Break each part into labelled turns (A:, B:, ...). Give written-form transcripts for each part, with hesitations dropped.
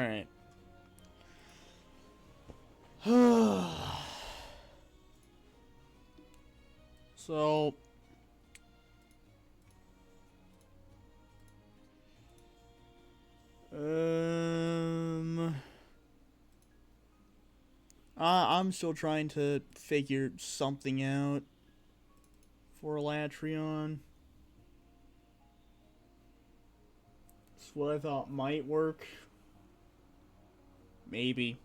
A: Alright. So... I'm still trying to figure something out for alatreon. It's what I thought might work. Maybe.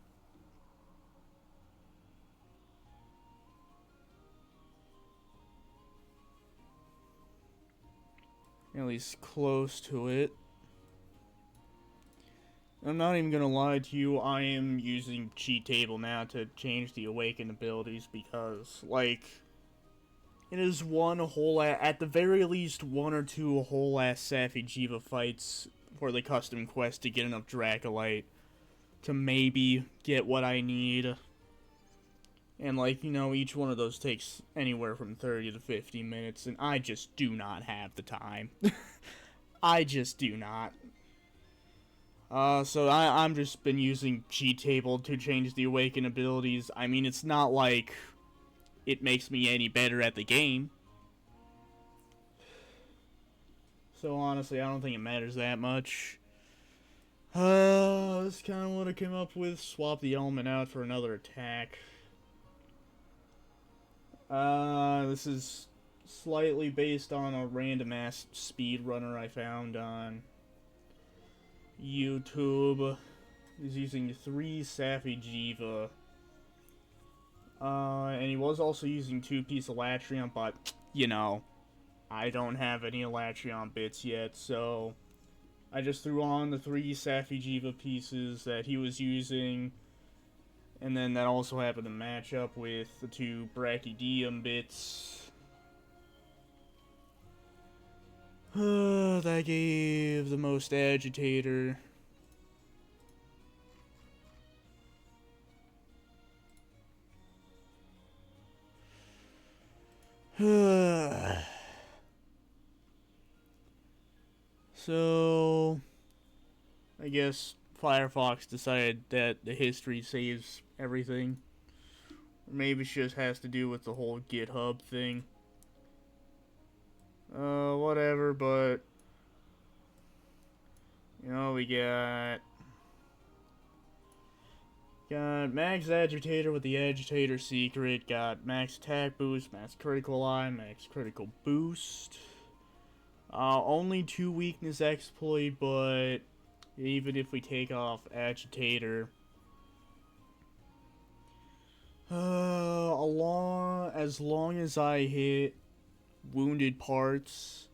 A: At least close to it. I'm not even gonna lie to you, I am using cheat table now to change the awakened abilities because, like, it is one whole at the very least 1 or 2 whole ass Safi Jiva fights for the custom quest to get enough Dracolite to maybe get what I need. And, like, you know, each one of those takes anywhere from 30 to 50 minutes, and I just do not have the time. I just do not. So I'm just been using cheat table to change the awaken abilities. I mean, it's not like it makes me any better at the game. So honestly, I don't think it matters that much. That's kind of what I came up with. Swap the element out for another attack. This is slightly based on a random ass speedrunner I found on YouTube. He's using 3 Safi Jiva. And he was also using 2-piece alatreon, but, you know, I don't have any alatreon bits yet, so I just threw on the 3 Safi Jiva pieces that he was using, and then that also happened to match up with the 2 Brachydium bits. That gave the most agitator. So, I guess Firefox decided that the history saves everything. Or maybe it just has to do with the whole GitHub thing. Whatever, but you know, we got max agitator with the agitator secret, got max attack boost, max critical eye, max critical boost. Only 2 weakness exploit, but even if we take off agitator, as long as I hit wounded parts,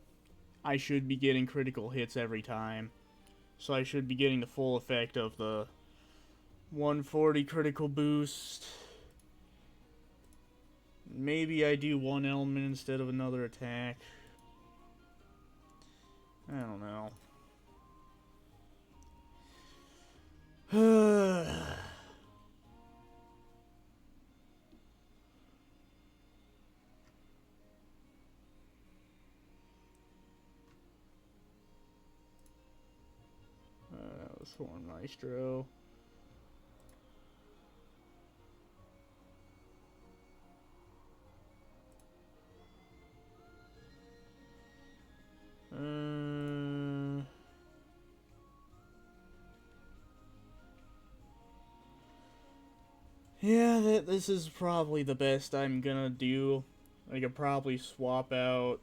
A: I should be getting critical hits every time. So I should be getting the full effect of the 140 critical boost. Maybe I do 1 element instead of another attack. I don't know. That was Horn Maestro. Yeah, this is probably the best I'm gonna do. I could probably swap out.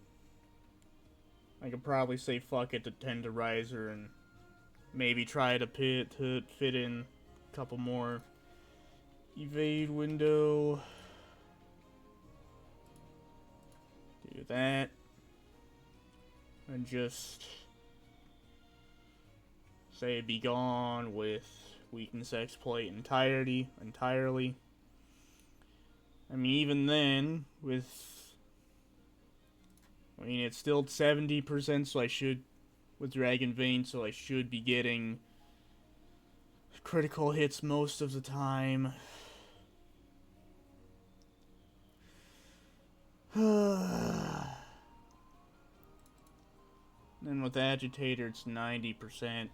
A: I could probably say fuck it to Tenderizer and maybe try to fit in a couple more evade window. Do that. And just say be gone with weakness exploit entirely. I mean, even then, I mean, it's still 70%, so I should, with Dragon Vein, so I should be getting critical hits most of the time. Then with Agitator, it's 90%.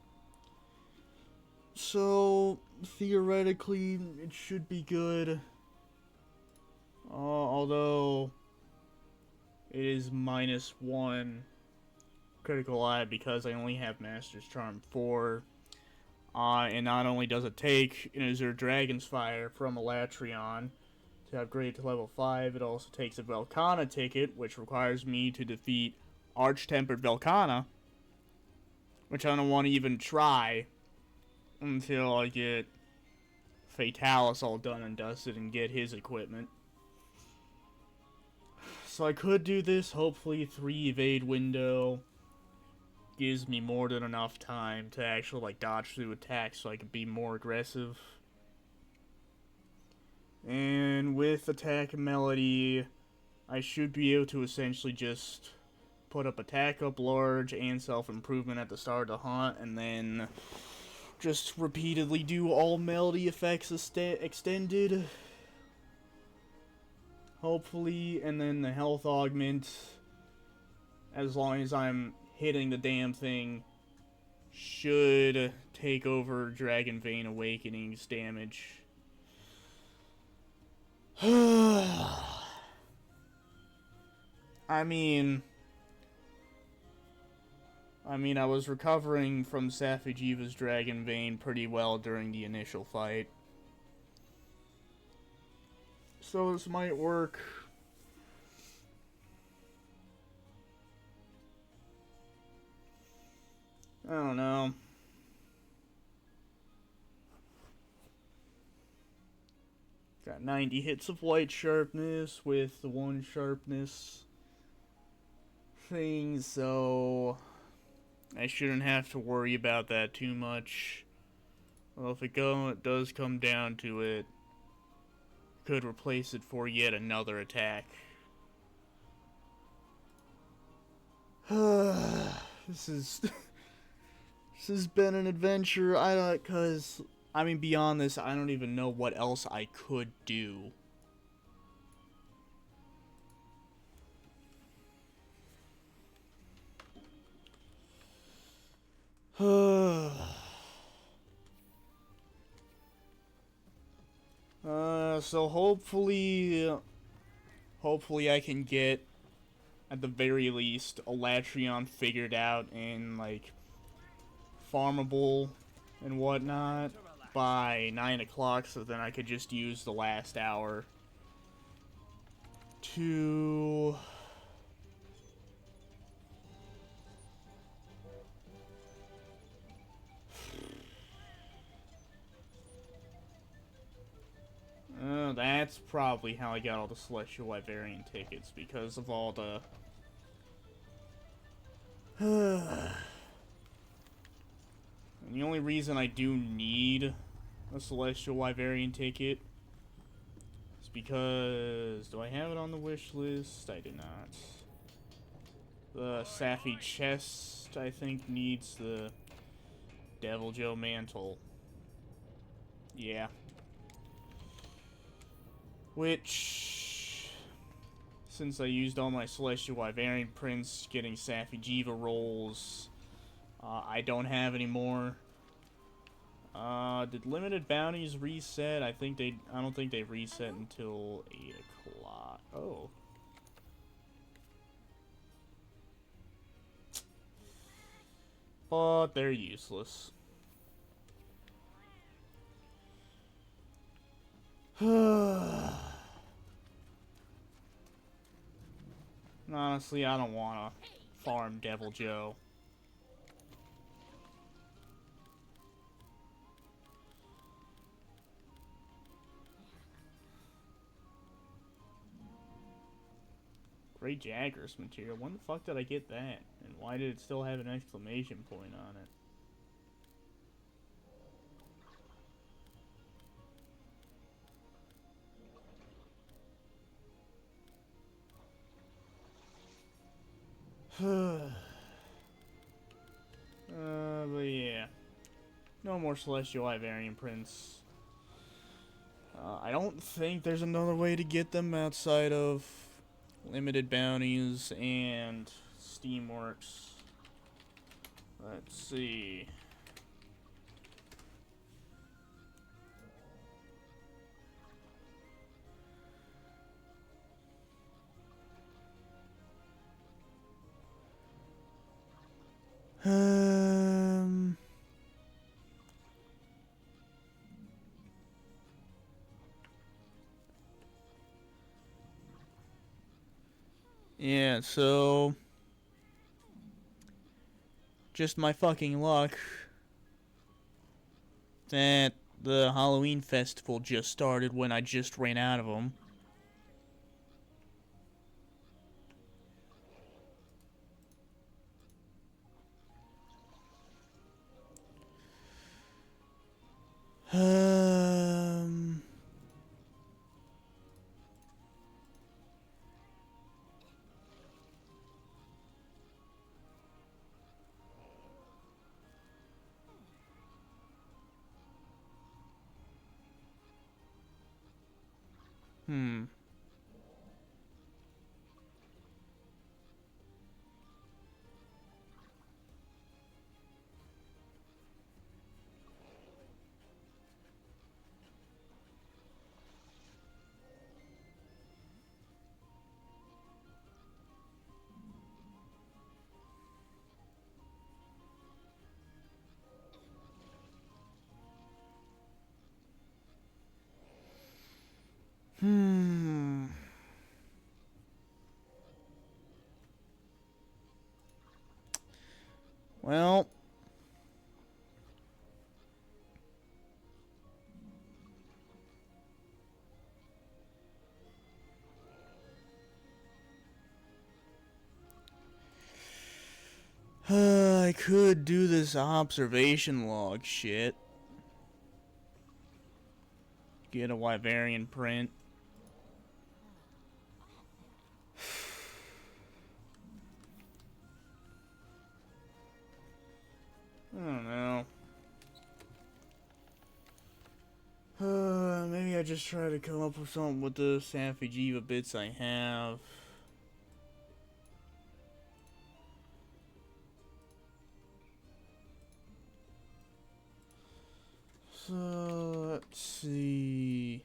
A: So, theoretically, it should be good. Although, it is -1 critical eye because I only have Master's Charm 4. And not only does it take an Azure Dragon's Fire from alatreon to upgrade to level 5, it also takes a Velkhana ticket, which requires me to defeat Arch-Tempered Velkhana, which I don't want to even try until I get Fatalis all done and dusted and get his equipment. So I could do this, hopefully 3 evade window gives me more than enough time to actually like dodge through attacks so I can be more aggressive. And with attack melody, I should be able to essentially just put up attack up large and self-improvement at the start of the hunt, and then just repeatedly do all melody effects extended. Hopefully, and then the health augment, as long as I'm hitting the damn thing, should take over Dragon Vein Awakening's damage. I mean, I was recovering from Safi'jiiva's Dragon Vein pretty well during the initial fight. So this might work. I don't know. Got 90 hits of white sharpness with the 1 sharpness thing, so I shouldn't have to worry about that too much. Well, if it does come down to it, could replace it for yet another attack. This has been an adventure. Beyond this, I don't even know what else I could do. So hopefully I can get, at the very least, alatreon figured out and, like, farmable and whatnot by 9 o'clock, so then I could just use the last hour to that's probably how I got all the Celestial Wyverian tickets, because of all the and the only reason I do need a Celestial Wyverian ticket is because, do I have it on the wish list? I do not. The Safi chest, I think, needs the Devil Joe mantle. Yeah. Which, since I used all my Celestial Wyverian prints getting Safi'jiiva rolls, I don't have any more. Did limited bounties reset? I don't think they reset until 8 o'clock. Oh. But they're useless. Honestly, I don't want to farm Devil Joe. Great Jagger's material. When the fuck did I get that? And why did it still have an exclamation point on it? But yeah. No more Celestial Wyverian prints. I don't think there's another way to get them outside of limited bounties and Steamworks. Let's see. Yeah, so just my fucking luck that the Halloween festival just started when I just ran out of them. Um. Hmm. Hmm. Well, I could do this observation log shit. Get a Wyverian print. I don't know. Maybe I just try to come up with something with the Safijiva bits I have. So, let's see.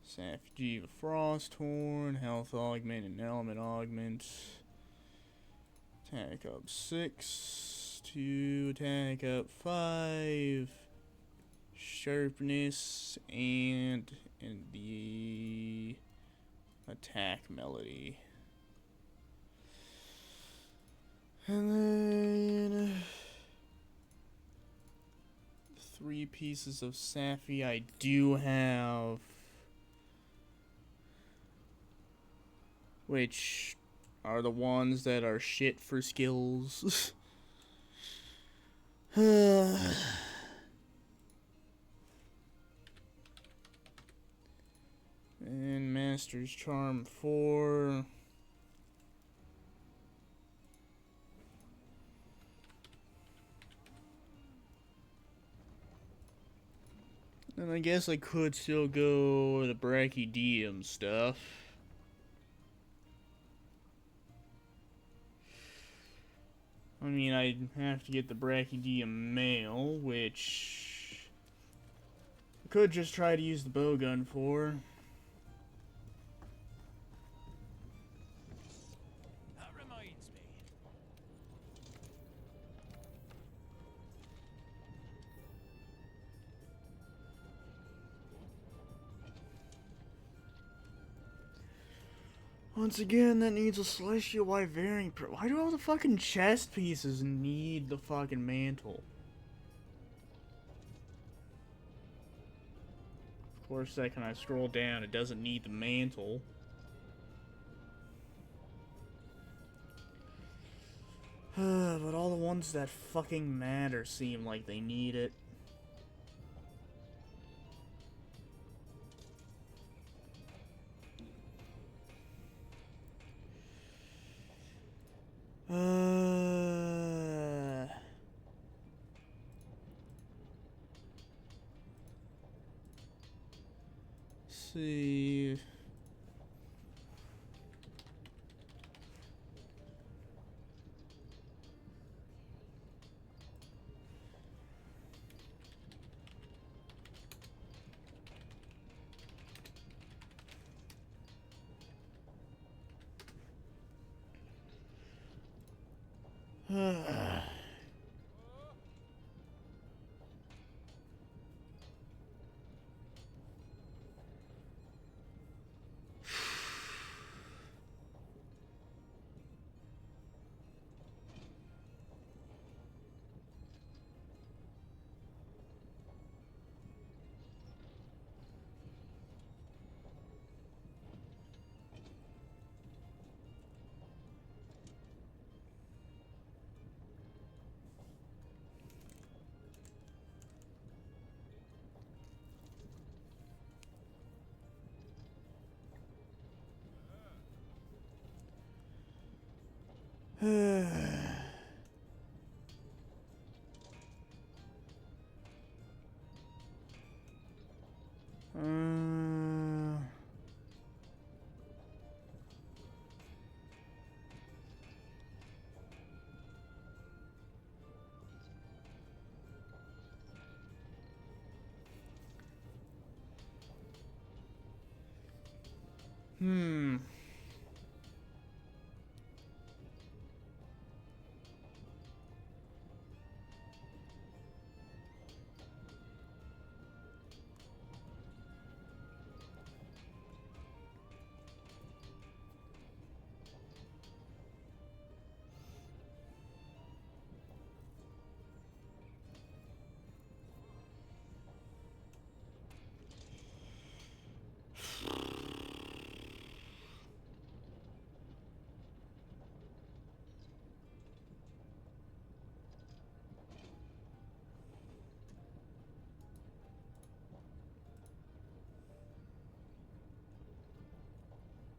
A: Safijiva Frosthorn, Health Augment, and Element Augment. Attack up 6, 2, attack up 5. Sharpness, and the attack melody. And then 3 pieces of Safi I do have, which are the ones that are shit for skills. And Master's Charm 4. And I guess I could still go with the Brachydium stuff. I mean, I'd have to get the Brachydium male, which I could just try to use the bowgun for.
B: That reminds me.
A: Once again, that needs a Celestial Wyverian. Why do all the fucking chest pieces need the fucking mantle? Of course, second I scroll down, it doesn't need the mantle. But all the ones that fucking matter seem like they need it. See. Hmm.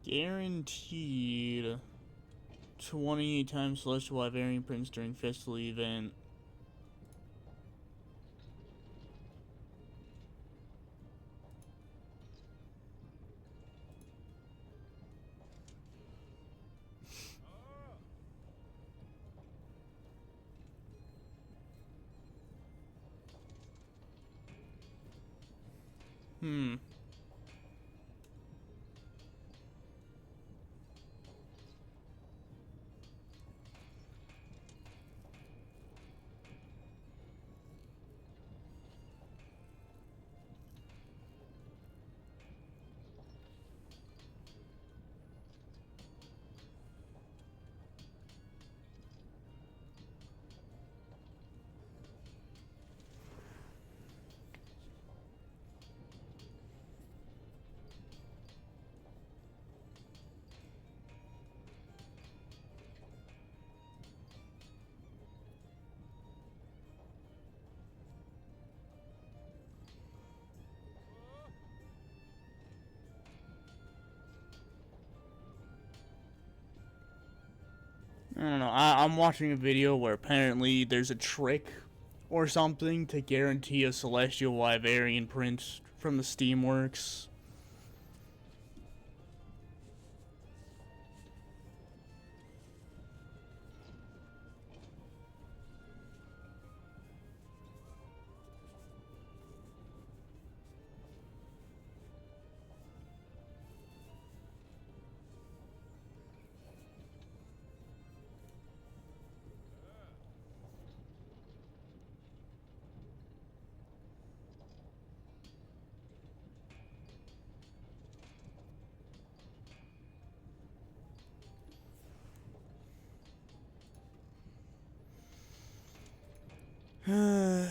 A: Guaranteed 28 times celestial Ivarian prints during festival event. Hmm. I don't know. I'm watching a video where apparently there's a trick or something to guarantee a celestial Ivarian print from the Steamworks. Hmm.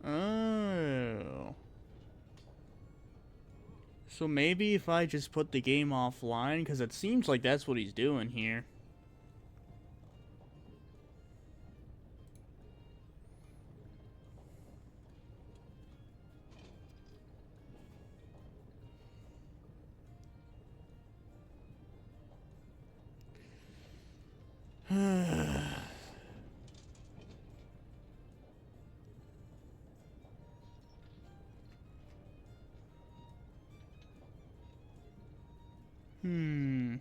A: Oh. So maybe if I just put the game offline, because it seems like that's what he's doing here. Hmm.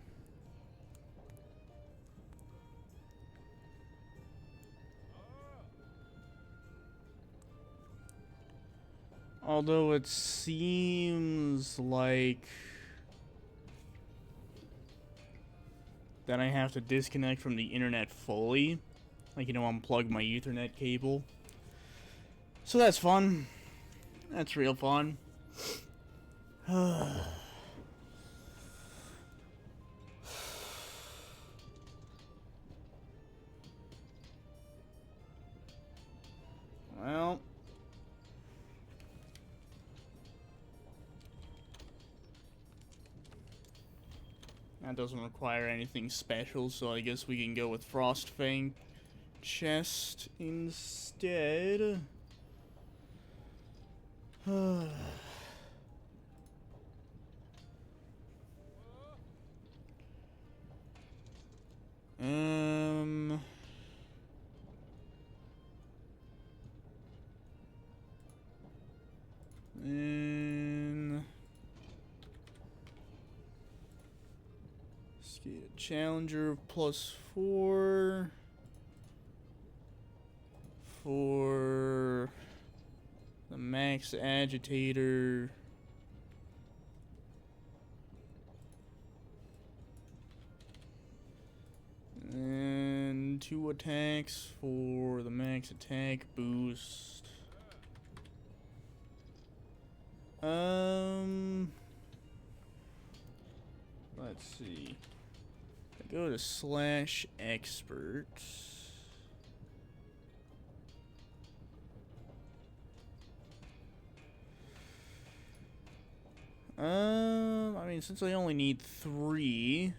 A: Although it seems like that I have to disconnect from the internet fully. Like, unplug my Ethernet cable. So that's fun. That's real fun. Well. That doesn't require anything special, so I guess we can go with Frostfang chest instead. And let's get a Challenger of +4 for the Max Agitator. And 2 attacks for the max attack boost. Let's see. I go to /expert. I mean, since I only need 3,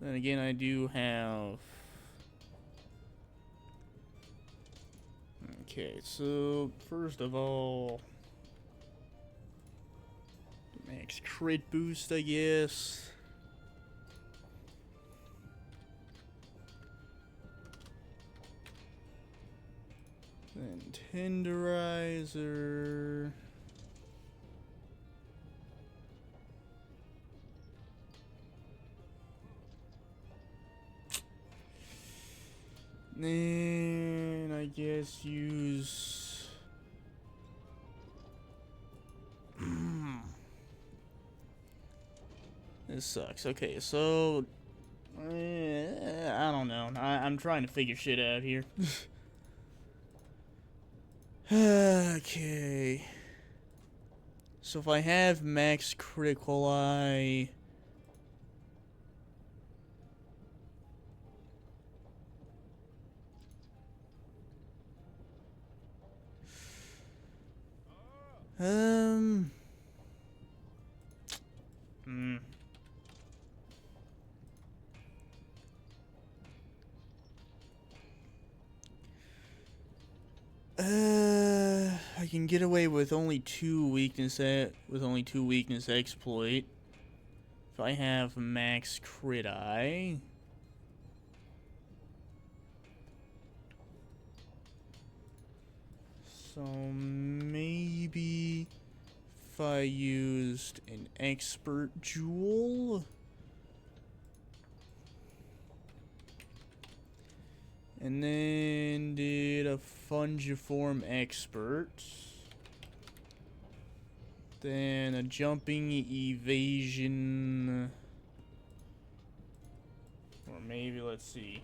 A: then again, I do have. Okay, so first of all, max crit boost, I guess. Then tenderizer. Then I guess use. This sucks. Okay, so I don't know. I'm trying to figure shit out here. Okay. So if I have max critical eye. Hmm. I can get away with only 2 weakness exploit. If I have max crit eye. So maybe if I used an expert jewel. And then did a fungiform expert. Then a jumping evasion. Or maybe, let's see.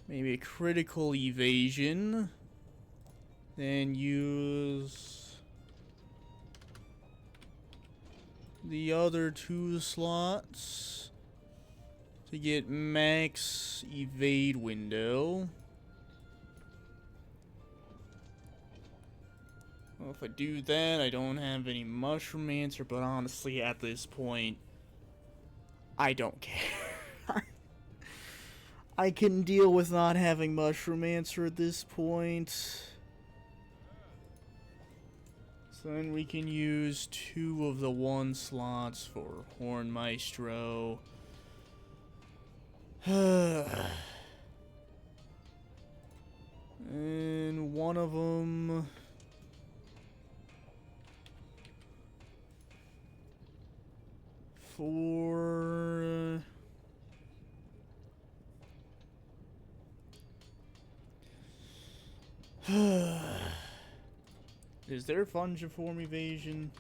A: Maybe a critical evasion. Then use the other 2 slots to get max evade window. Well, if I do that, I don't have any mushroom answer, but honestly, at this point, I don't care. I can deal with not having mushroom answer at this point. So then we can use 2 of the 1 slots for Horn Maestro. And one of them. For. Is there fungiform evasion?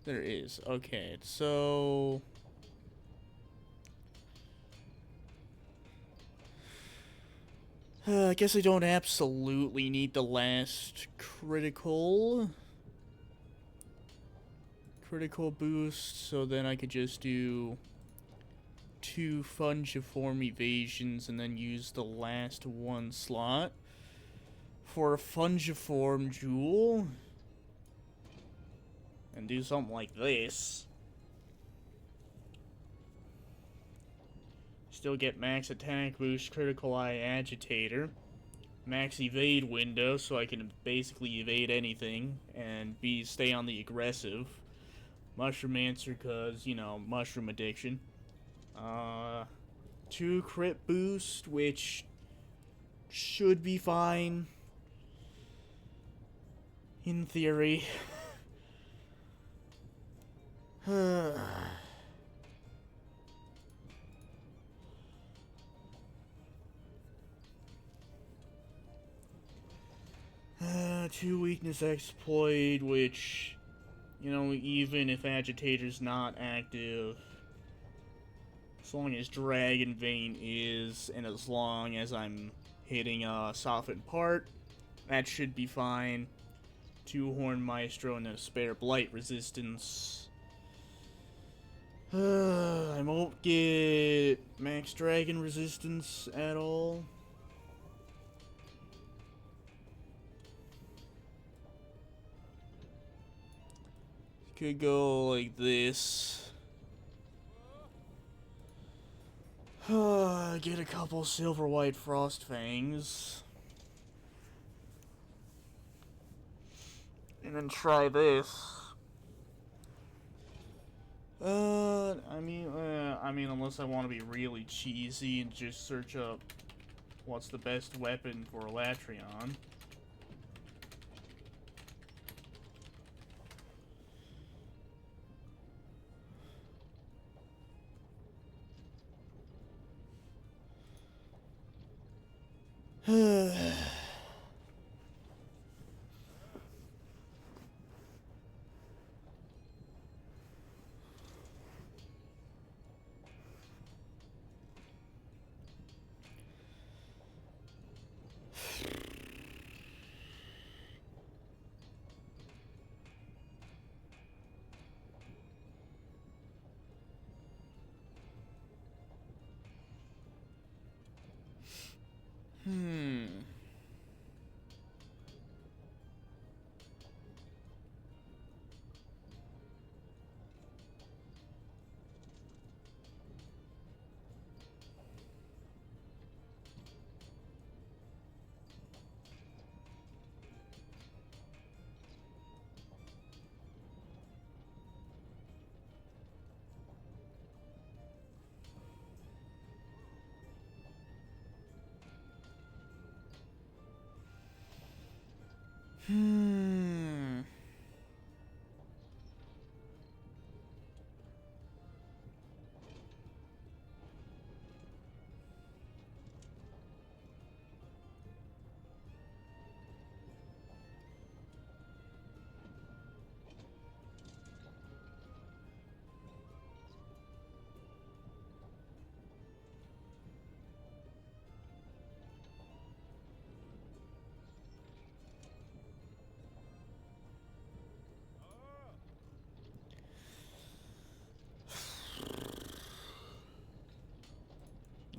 A: There is. Okay, so I guess I don't absolutely need the last critical. critical boost, so then I could just do 2 fungiform evasions and then use the last 1 slot for a fungiform jewel and do something like this. Still get max attack boost, critical eye agitator, max evade window so I can basically evade anything and stay on the aggressive. Mushromancer cause, you know, mushroom addiction. 2 crit boost, which should be fine in theory. 2 weakness exploit, which, you know, even if agitator's not active, as long as Dragon Vein is, and as long as I'm hitting a softened part, that should be fine. 2 Horn Maestro and a spare blight resistance. I won't get max dragon resistance at all. Could go like this. Get a couple silver white frost fangs. And then try this. I mean, unless I want to be really cheesy and just search up what's the best weapon for alatreon.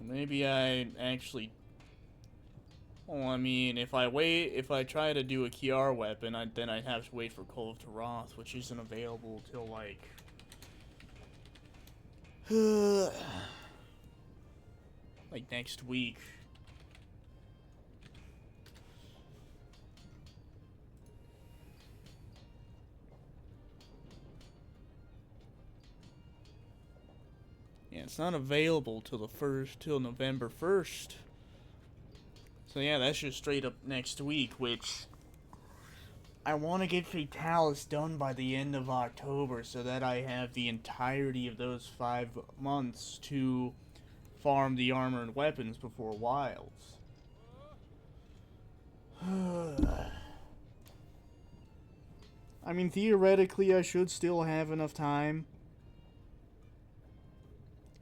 A: Maybe I actually... Well, I mean, if I try to do a Kiar weapon, then I'd have to wait for Call to Wrath, which isn't available till, like... like, next week. Yeah, it's not available till November 1st. So yeah, that's just straight up next week, which I want to get Fatalis done by the end of October so that I have the entirety of those 5 months to farm the armor and weapons before Wilds. I mean, theoretically, I should still have enough time.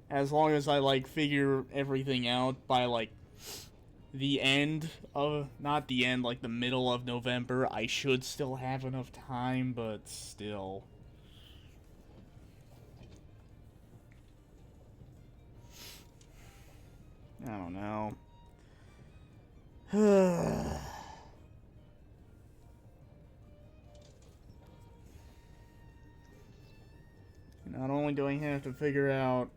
A: As long as I, like, figure everything out by, like, the end of... Not the end, like, the middle of November, I should still have enough time, but still. don't know. Not only do I have to figure out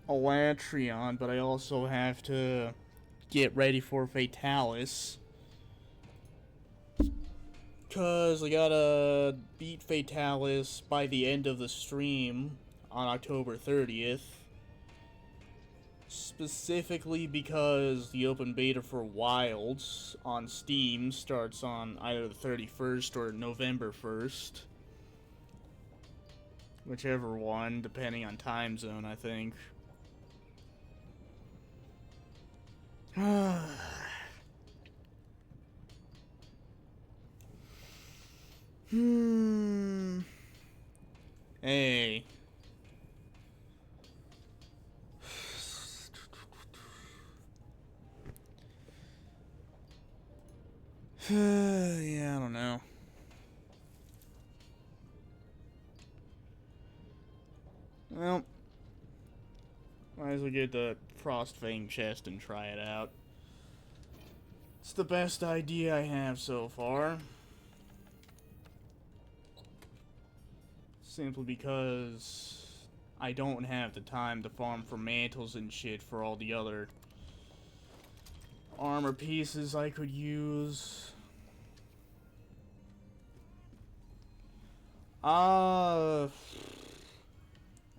A: alatreon, but I also have to get ready for fatalis. Cause I gotta beat fatalis by the end of the stream on October 30th. Specifically because the open beta for Wilds on Steam starts on either the 31st or November 1st. Whichever one, depending on time zone, I think. Hey. Yeah, I don't know. Well, might as well get the Frostfang chest and try it out. It's the best idea I have so far. Simply because I don't have the time to farm for mantles and shit for all the other armor pieces I could use.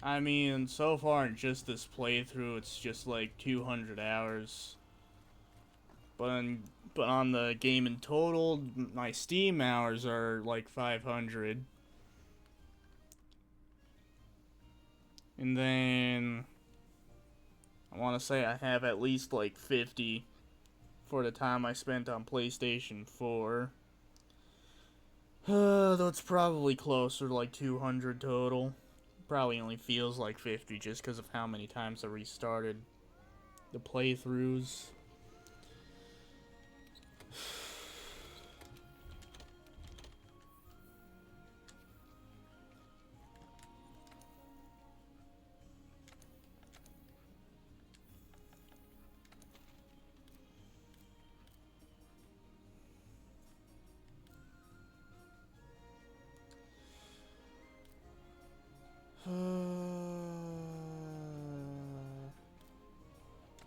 A: I mean, so far in just this playthrough, it's just like 200 hours. But on the game in total, my Steam hours are like 500. And then I want to say I have at least like 50 for the time I spent on PlayStation 4. Though it's probably closer to like 200 total. Probably only feels like 50 just because of how many times I restarted the playthroughs.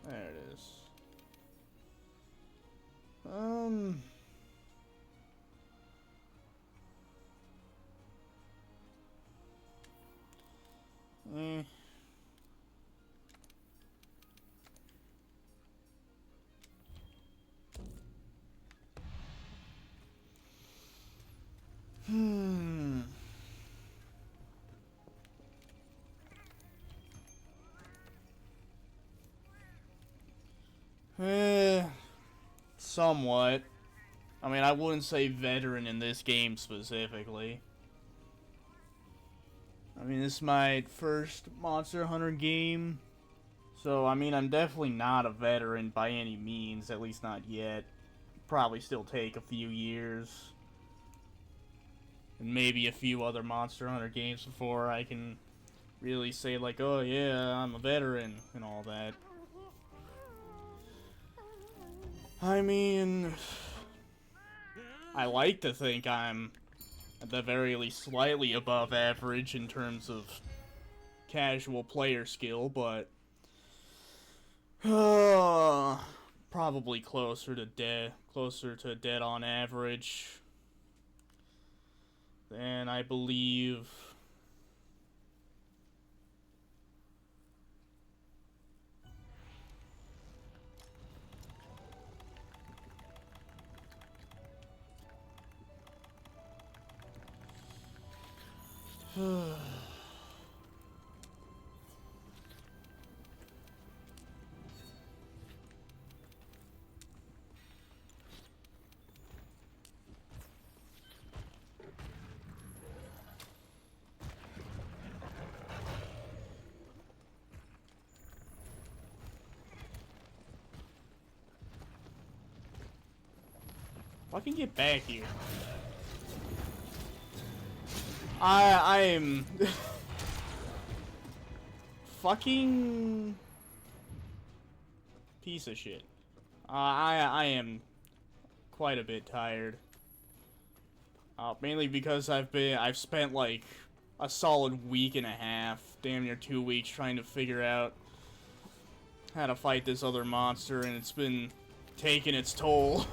A: There it is. Eh. Somewhat. I mean, I wouldn't say veteran in this game specifically. I mean, this is my first Monster Hunter game. So, I mean, I'm definitely not a veteran by any means, at least not yet. Probably still take a few years. And maybe a few other Monster Hunter games before I can really say, like, oh yeah, I'm a veteran and all that. I mean, I like to think I'm at the very least slightly above average in terms of casual player skill, but probably closer to dead on average than I believe. Fucking get back here. I'm fucking Piece of shit. I am quite a bit tired. Mainly because I've spent like a solid week and a half, damn near 2 weeks, trying to figure out how to fight this other monster, and it's been taking its toll.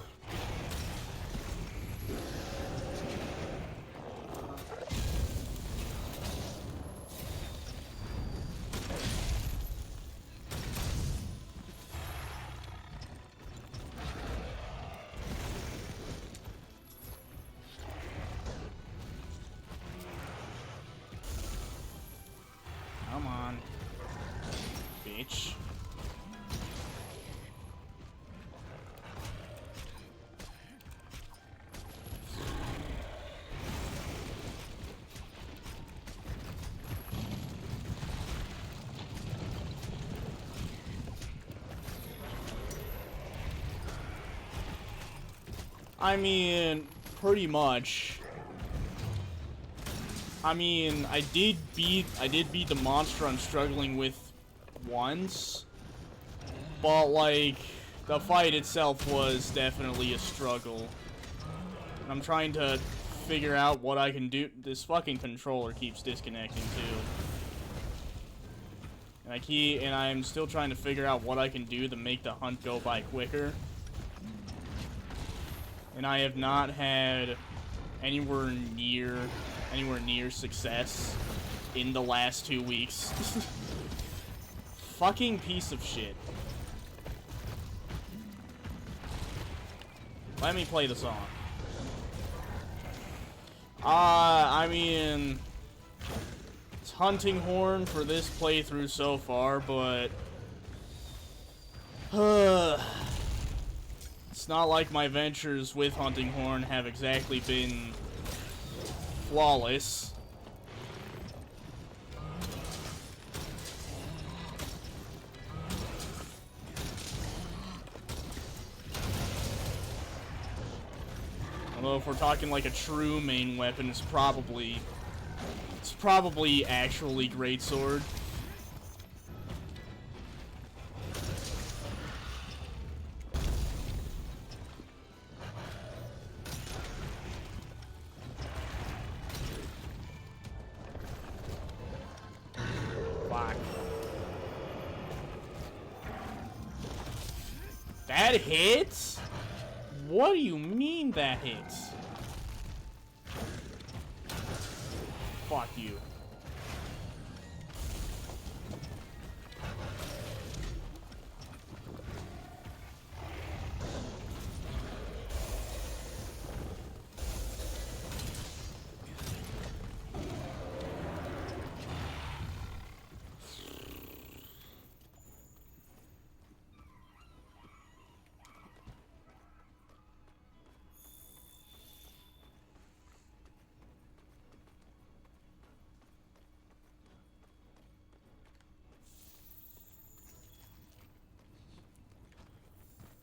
A: Come on, bitch. I mean, pretty much. I mean, I did beat the monster I'm struggling with once, but like the fight itself was definitely a struggle. I'm trying to figure out what I can do. This fucking controller keeps disconnecting too. And I'm still trying to figure out what I can do to make the hunt go by quicker. And I have not had anywhere near success in the last 2 weeks. Fucking piece of shit. Let me play the song. I mean, it's Hunting Horn for this playthrough so far, but it's not like my ventures with Hunting Horn have exactly been flawless. Although if we're talking like a true main weapon, it's probably actually greatsword. Fuck. That hits? What do you mean that hits? Fuck you.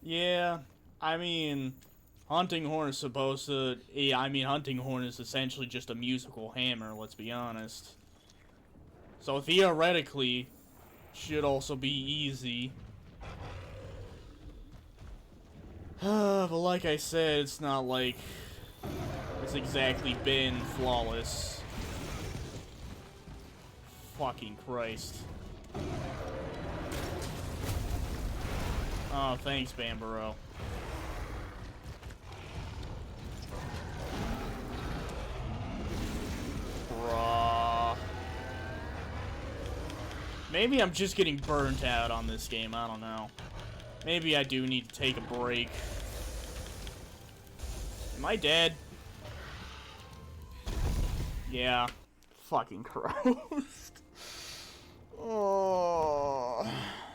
A: Yeah, I mean, Hunting Horn is supposed to... Yeah, I mean, Hunting Horn is essentially just a musical hammer, let's be honest. So theoretically, should also be easy. But like I said, it's not like it's exactly been flawless. Fucking Christ. Oh, thanks, Bambaro. Bruh. Maybe I'm just getting burnt out on this game, I don't know. Maybe I do need to take a break. Am I dead? Yeah. Fucking Christ. Oh,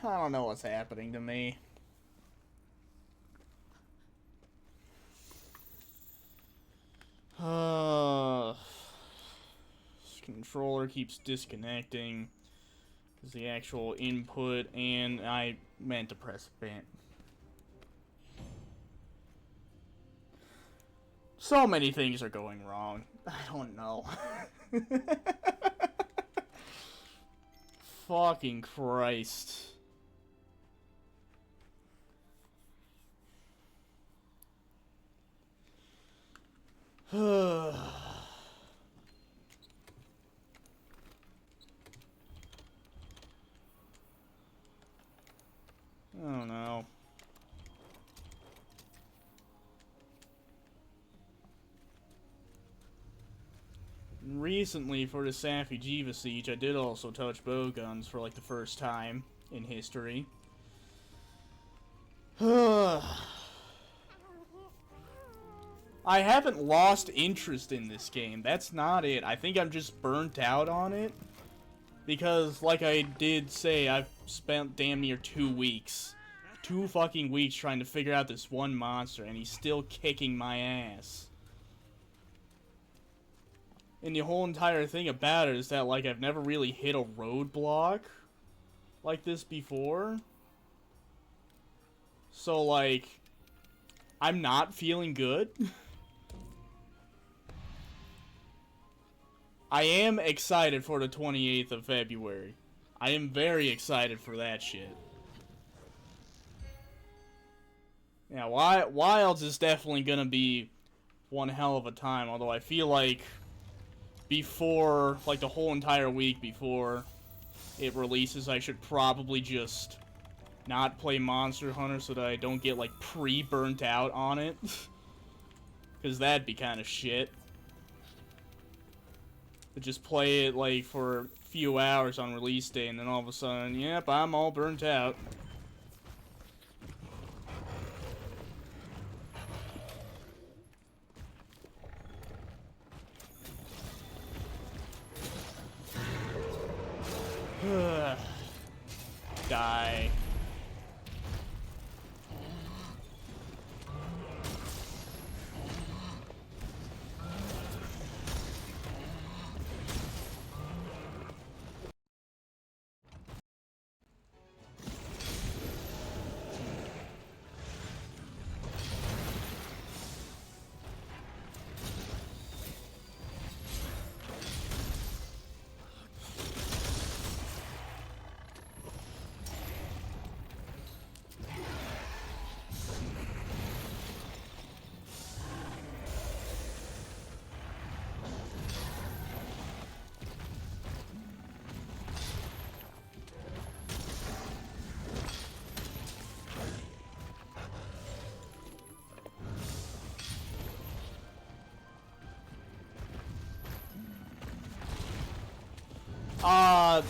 A: I don't know what's happening to me. This controller keeps disconnecting. Is the actual input, and I meant to press vent. So many things are going wrong. I don't know. Fucking Christ. I don't know. Recently, for the Safi-Jiva siege, I did also touch bowguns for like the first time in history. I haven't lost interest in this game. That's not it. I think I'm just burnt out on it. Because, like I did say, I've spent damn near 2 weeks. 2 fucking weeks trying to figure out this one monster, and he's still kicking my ass. And the whole entire thing about it is that, like, I've never really hit a roadblock like this before. So, like, I'm not feeling good. I am excited for the 28th of February. I am very excited for that shit. Yeah, Wilds is definitely gonna be one hell of a time, although I feel like before, like the whole entire week before it releases, I should probably just not play Monster Hunter so that I don't get, like, pre-burnt out on it. Because that'd be kind of shit. To just play it, like, for a few hours on release day, and then all of a sudden, yep, I'm all burnt out. Die.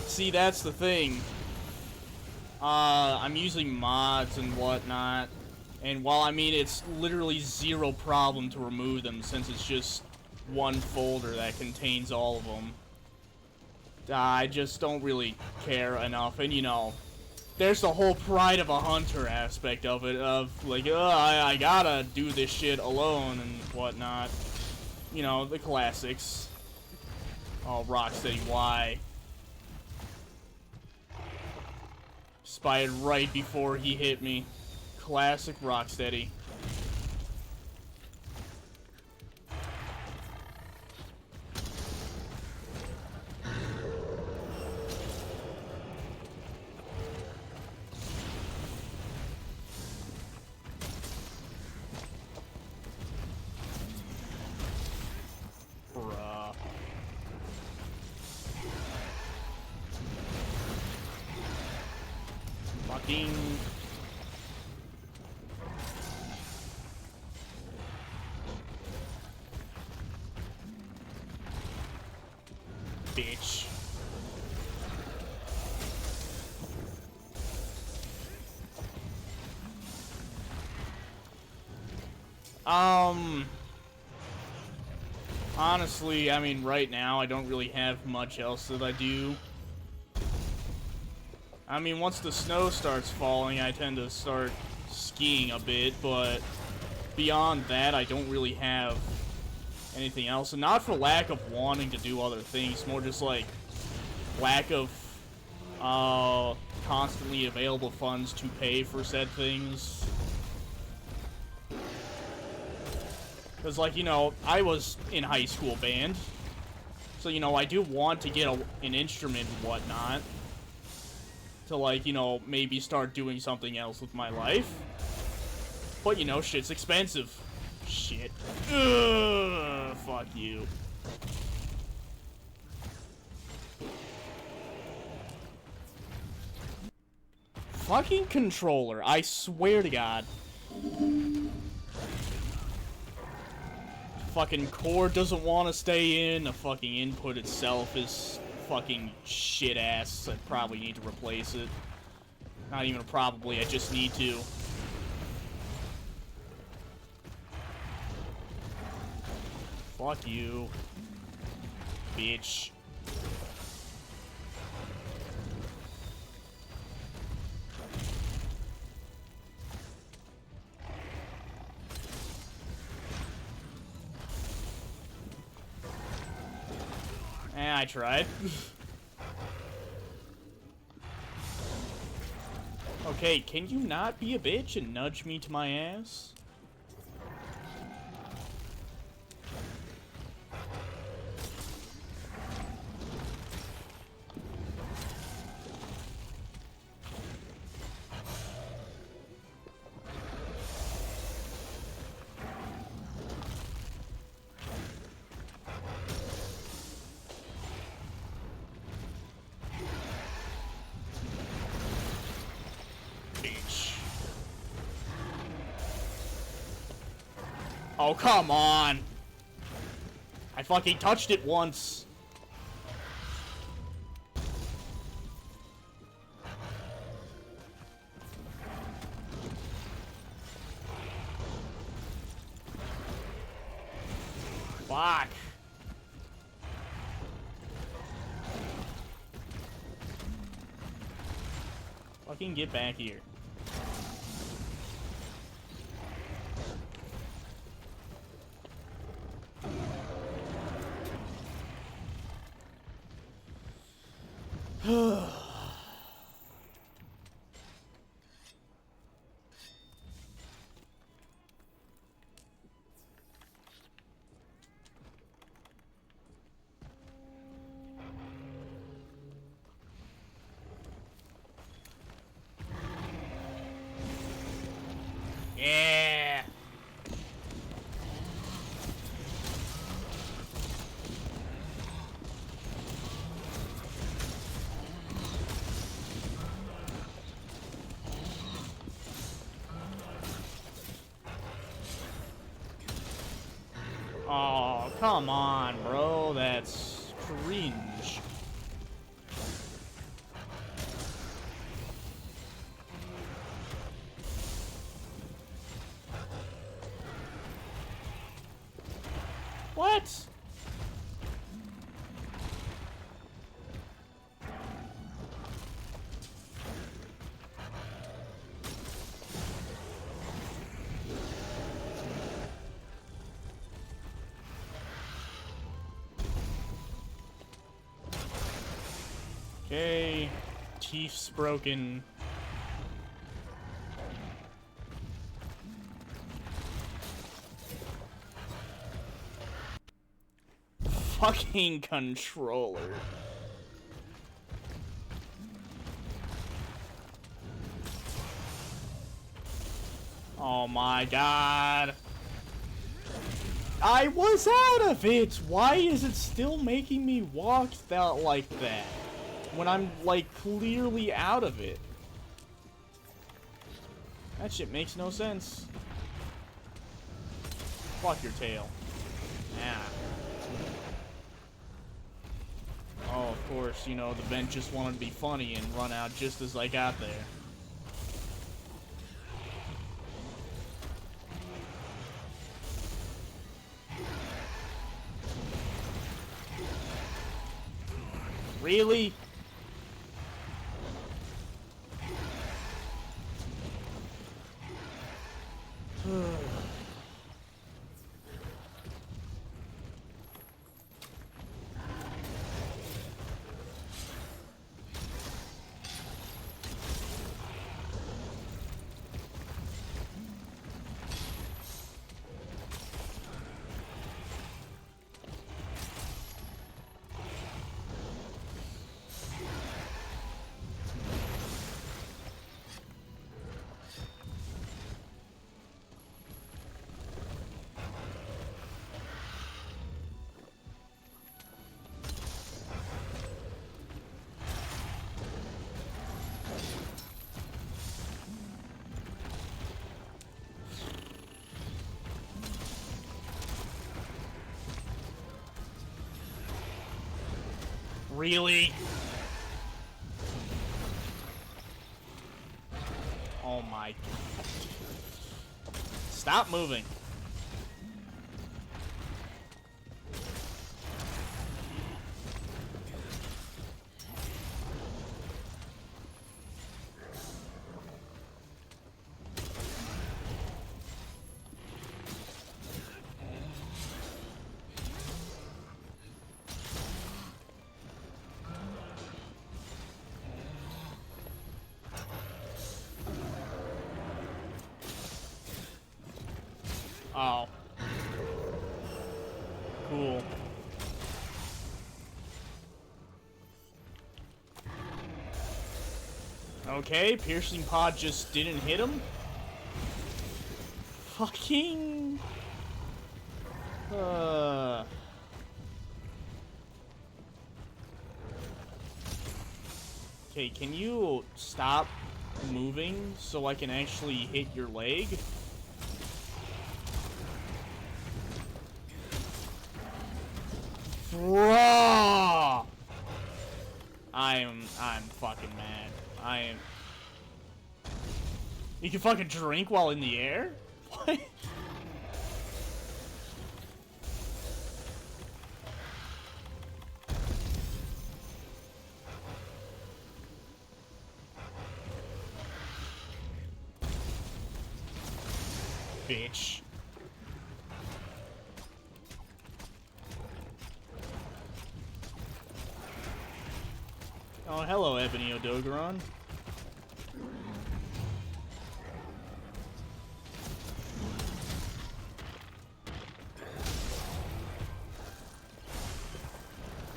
A: See, that's the thing. I'm using mods and whatnot, and while I mean it's literally zero problem to remove them since it's just one folder that contains all of them, I just don't really care enough. And you know, there's the whole pride of a hunter aspect of it, of like, I gotta do this shit alone and whatnot. You know, the classics. Oh, Rocksteady, why? Spied right before he hit me. Classic Rocksteady. Bruh. Fucking... bitch. Honestly, I mean, right now, I don't really have much else that I do. I mean, once the snow starts falling, I tend to start skiing a bit, but beyond that, I don't really have anything else. And not for lack of wanting to do other things, more just like lack of constantly available funds to pay for said things. Because, like, you know, I was in high school band, so, you know, I do want to get an instrument and whatnot to, like, you know, maybe start doing something else with my life. But, you know, shit's expensive. Shit. Ugh, fuck you. Fucking controller, I swear to God. Fucking core doesn't want to stay in. The fucking input itself is fucking shit ass. I probably need to replace it. Not even probably, I just need to. Fuck you, bitch. I tried. Okay, can you not be a bitch and nudge me to my ass? Oh, come on. I fucking touched it once. Fuck. Fucking get back here. Yeah. Oh, come on, bro. That's cringe. What? Okay. Teeth's broken. Fucking controller. Oh my god. I was out of it! Why is it still making me walk that like that? When I'm, like, clearly out of it. That shit makes no sense. Fuck your tail. Yeah. Oh, of course, you know, the vent just wanted to be funny and run out just as I got there. Really? Really? Oh my god. Stop moving. Oh. Cool. Okay, piercing pod just didn't hit him. Fucking... Okay, can you stop moving so I can actually hit your leg? Bruh! I'm fucking mad. I am... You can fucking drink while in the air? What? Bitch. Oh, hello, Ebony Odogaron.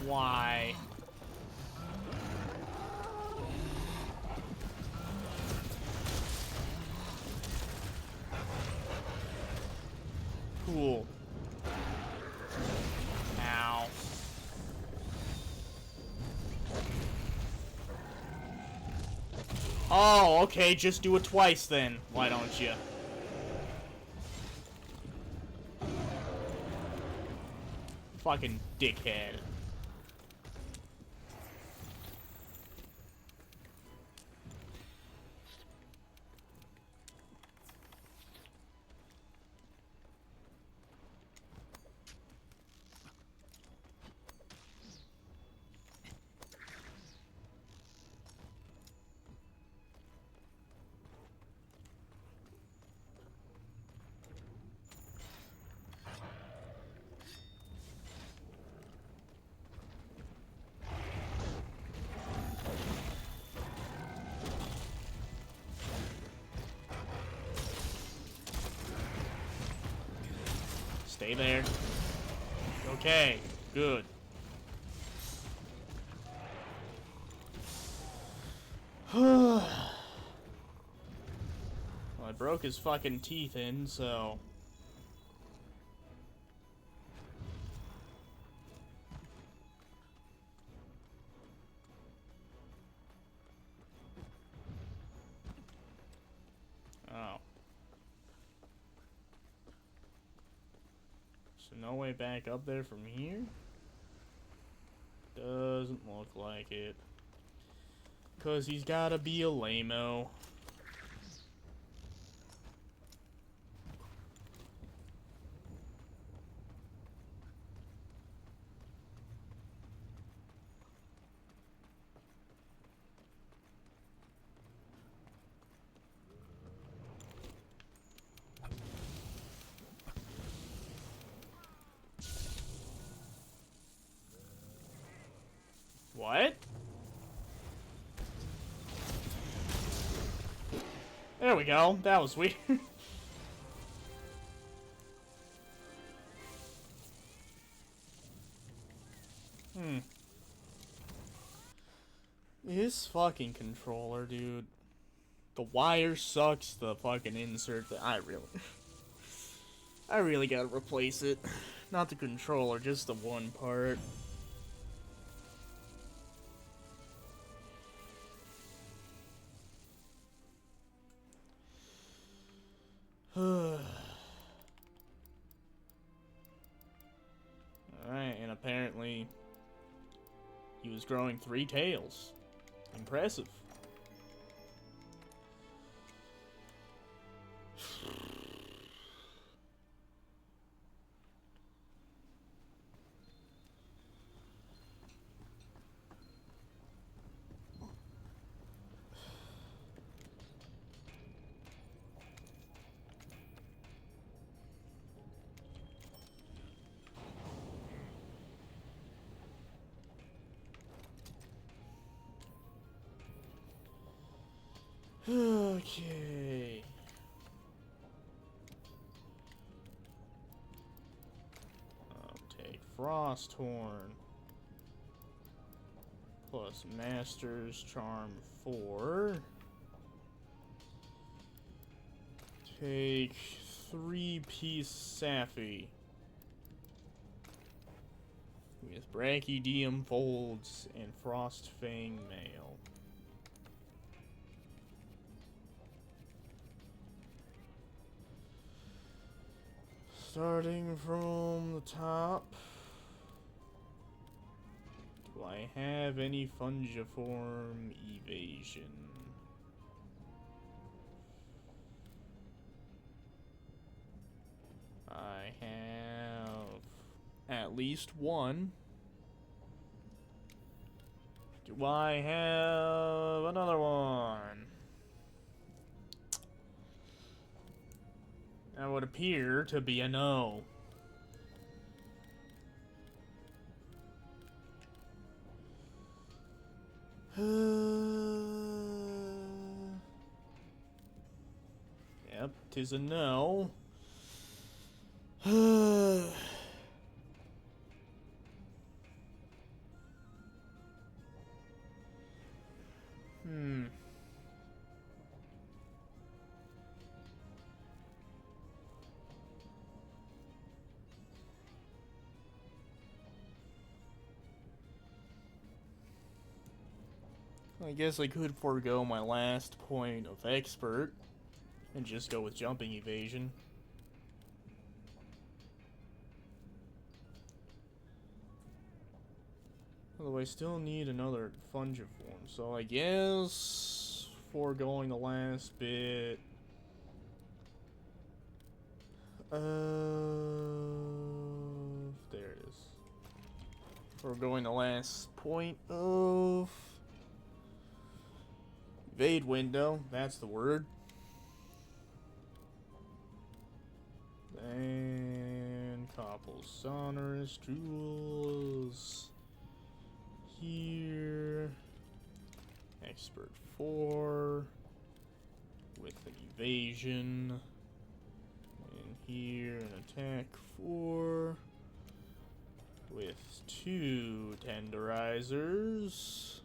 A: Why? Cool. Ow. Oh, okay, just do it twice then. Why don't you? Fucking dickhead. Stay there. Okay, good. Well, I broke his fucking teeth in, so... Oh. So no way back up there from here? Doesn't look like it. 'Cause he's gotta be a lame-o. What? There we go. That was weird. This fucking controller, dude. The wire sucks, the fucking insert, I really gotta replace it. Not the controller, just the one part. Alright, and apparently he was growing 3 tails. Impressive. Okay. I'll take Frosthorn. Plus Master's Charm 4. Take 3-piece Sappy. With Brachydium Folds and Frostfang Mail. Starting from the top. Do I have any Fungiform Evasion? I have at least one. Do I have another one? That would appear to be a no. Yep, 'tis a no. I guess I could forego my last point of expert and just go with jumping evasion. Although I still need another Fungiform, so I guess foregoing the last bit. There it is. Foregoing the last point of evade window, that's the word. And couple sonorous jewels here. Expert 4 with an evasion. And here an attack 4 with 2 tenderizers.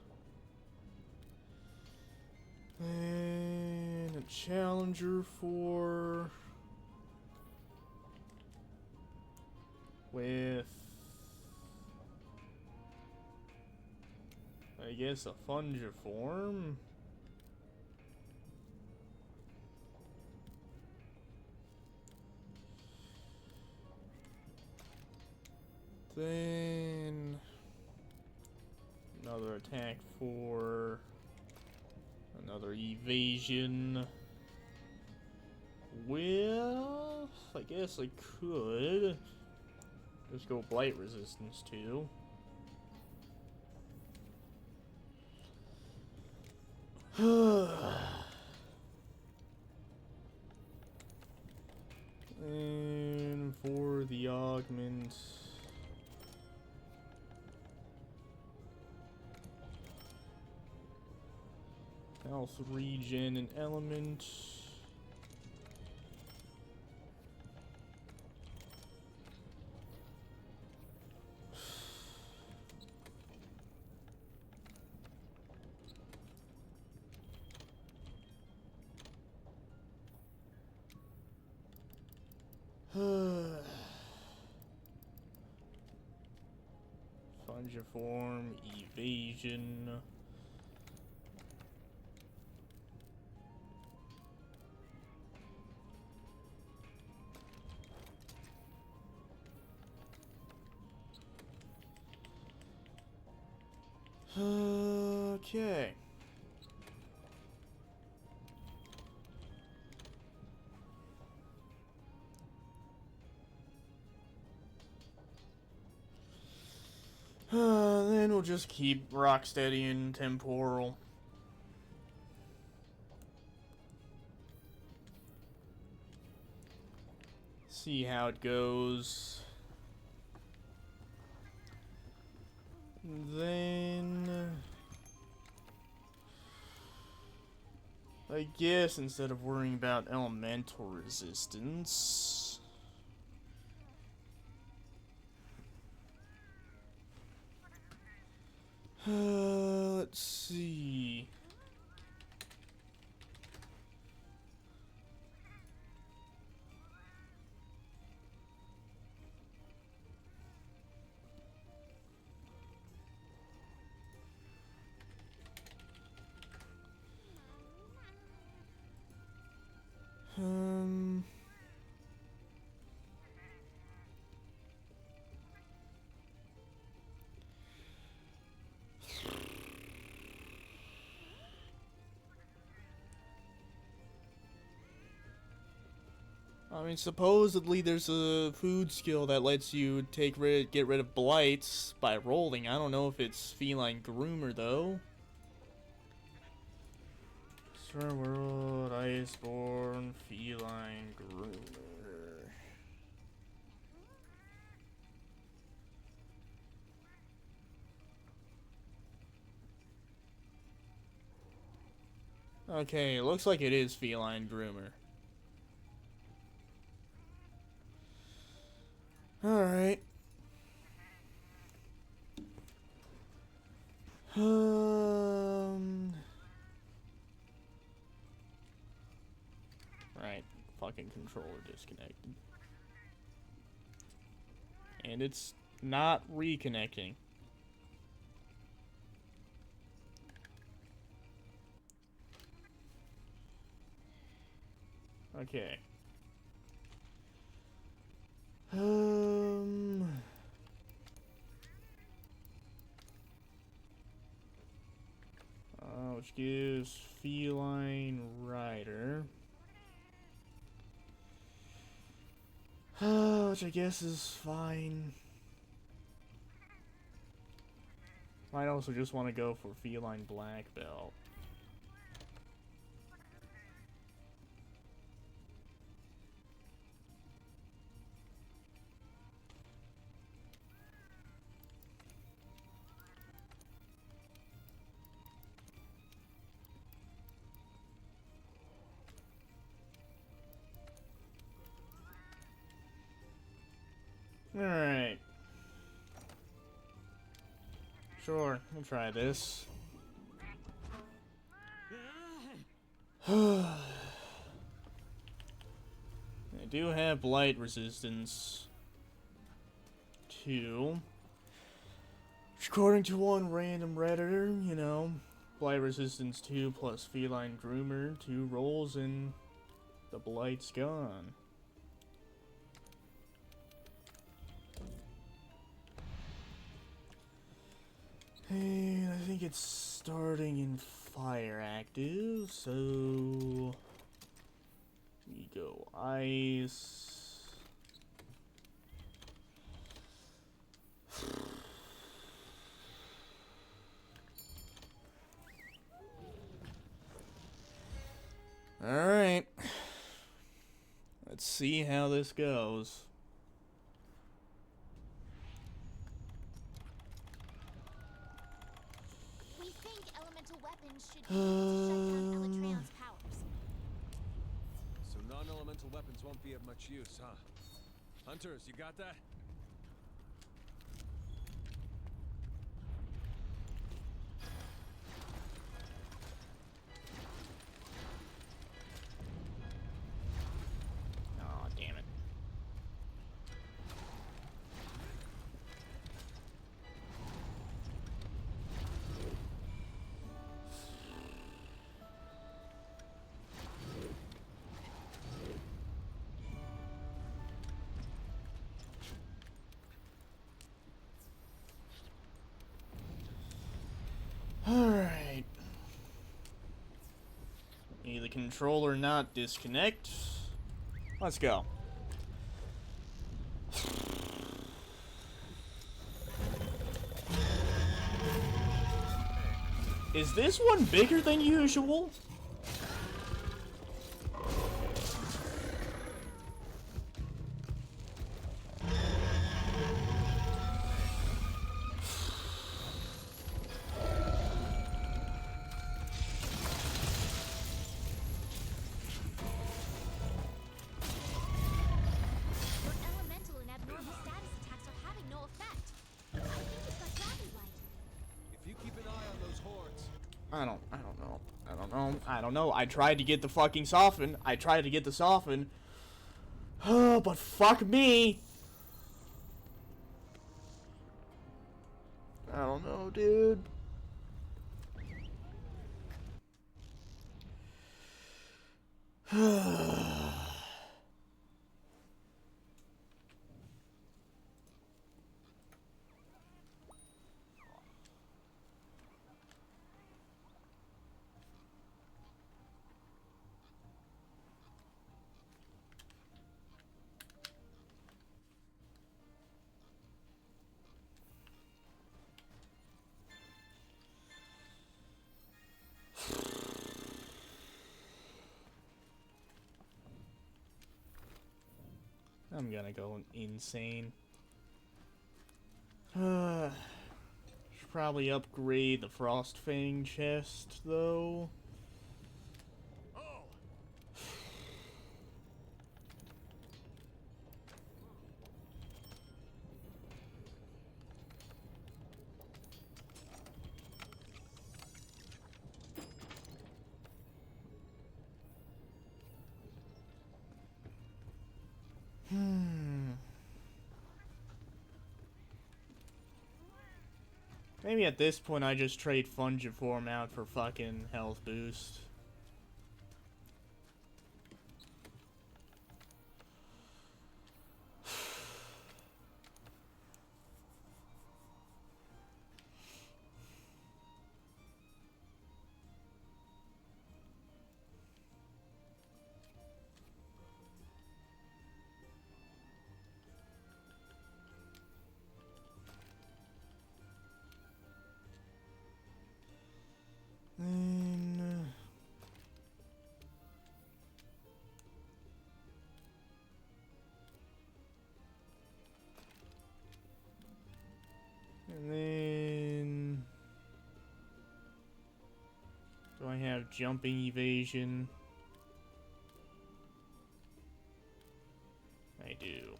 A: And a challenger 4 with, I guess, a Fungiform. Then another attack 4. Another evasion. Well, I guess I could just go blight resistance too. And for the augment, health regen and element. Fungiform, evasion. Okay. Then we'll just keep Rocksteady and Temporal. See how it goes. Then I guess instead of worrying about elemental resistance, let's see. Um, I mean, supposedly there's a food skill that lets you get rid of blights by rolling. I don't know if it's feline groomer though. Star World, Iceborne, feline groomer. Okay, it looks like it is feline groomer. Alright. Right. Fucking controller disconnected. And it's not reconnecting. Okay. Which gives feline rider. Which I guess is fine. Might also just want to go for feline black belt. Alright. Sure, we'll try this. I do have blight resistance 2. According to one random redditor, you know, blight resistance 2 plus feline groomer, 2 rolls and the blight's gone. And I think it's starting in fire active, so we go ice. Alright. Let's see how this goes.
C: We think elemental weapons should be able to shut down alatreon's powers.
B: So non-elemental weapons won't be of much use, huh? Hunters, you got that?
A: Aw, damn it. Need the controller not disconnect. Let's go. Is this one bigger than usual?
C: Your elemental and abnormal status attacks are having no effect. I think you've got gravity light.
B: If you keep an eye on those hordes.
A: I don't know. I tried to get the fucking soften. But fuck me. I don't know, dude. I'm gonna go insane. Should probably upgrade the Frost Fang chest, though. Maybe at this point I just trade Fungiform out for fucking health boost. And then do I have jumping evasion? I do.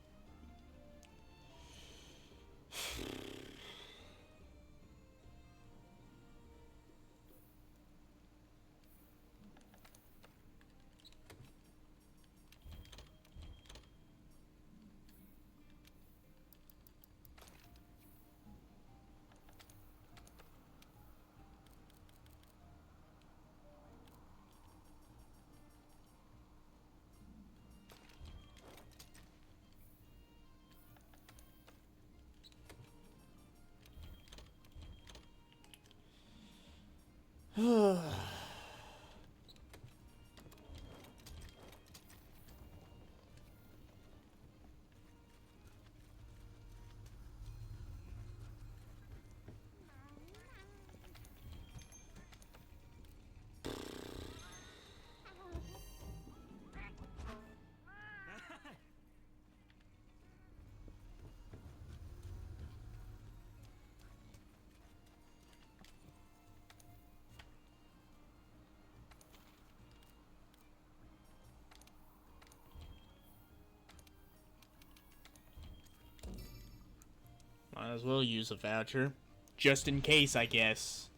A: Might as well use a voucher. Just in case, I guess.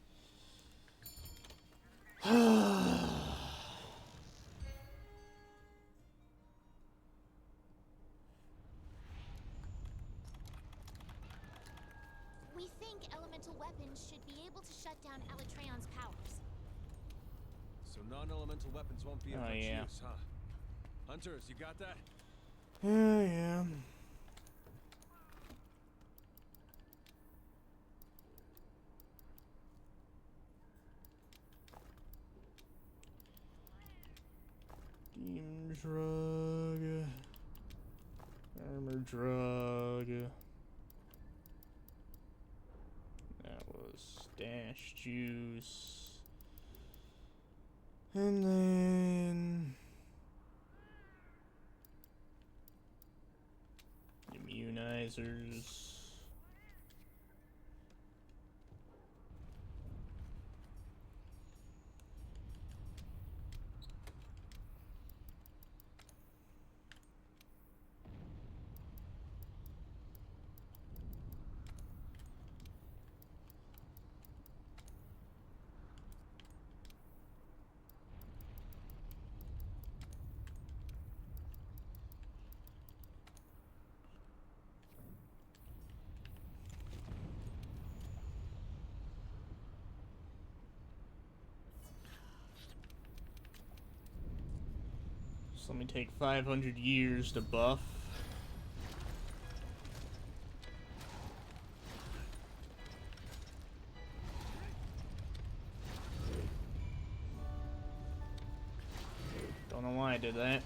C: We think elemental weapons should be able to shut down alatreon's powers.
B: So non-elemental weapons won't be of
A: Oh,
B: much
A: yeah.
B: use, huh? Hunters, you got that?
A: Yeah. drug. Armor drug. That was stash juice. And then immunizers. So let me take 500 years to buff. Don't know why I did that.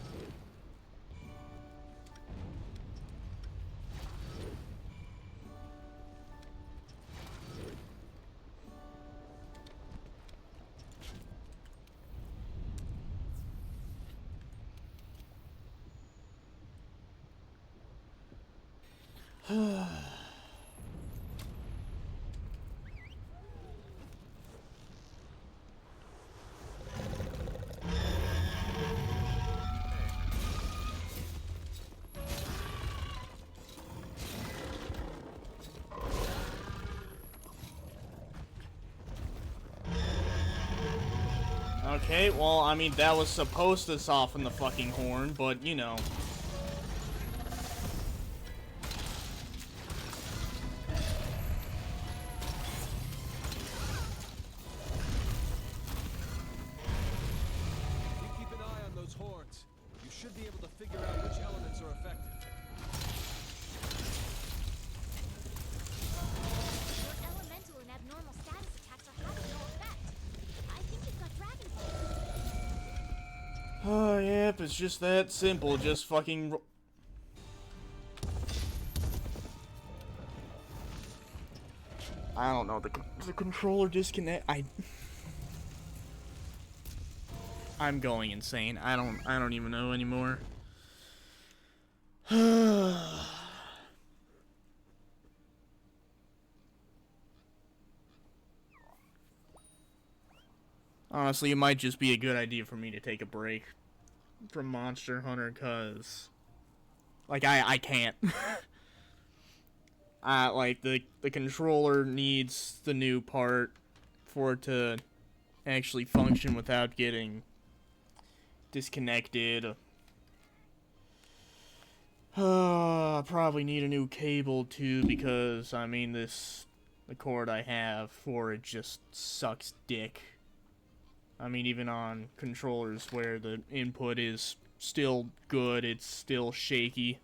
A: Okay, well, I mean, that was supposed to soften the fucking horn, but, you know.
B: You keep an eye on those horns. You should be able to figure out which elements are affected.
C: Your elemental and abnormal status attacks are having no effect. I think you've got Dragon Balls.
A: Oh, yep, it's just that simple. Just fucking. I don't know. The controller disconnect. I'm going insane. I don't even know anymore. Honestly, it might just be a good idea for me to take a break from Monster Hunter, cause like I can't. Like the controller needs the new part for it to actually function without getting disconnected. Probably need a new cable too, because I mean the cord I have for it just sucks dick. I mean, even on controllers where the input is still good, it's still shaky.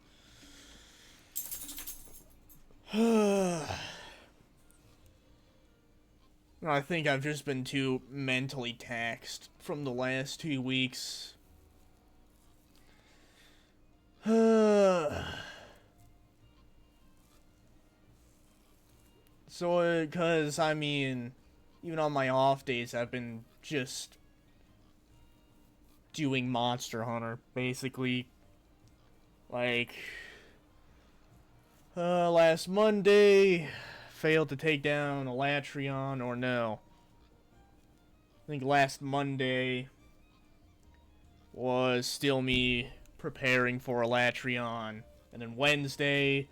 A: I think I've just been too mentally taxed from the last 2 weeks. So, because, I mean, even on my off days, I've been just doing Monster Hunter, basically. Like, last Monday, failed to take down Alatreon, or no. I think last Monday was still me preparing for Alatreon. And then Wednesday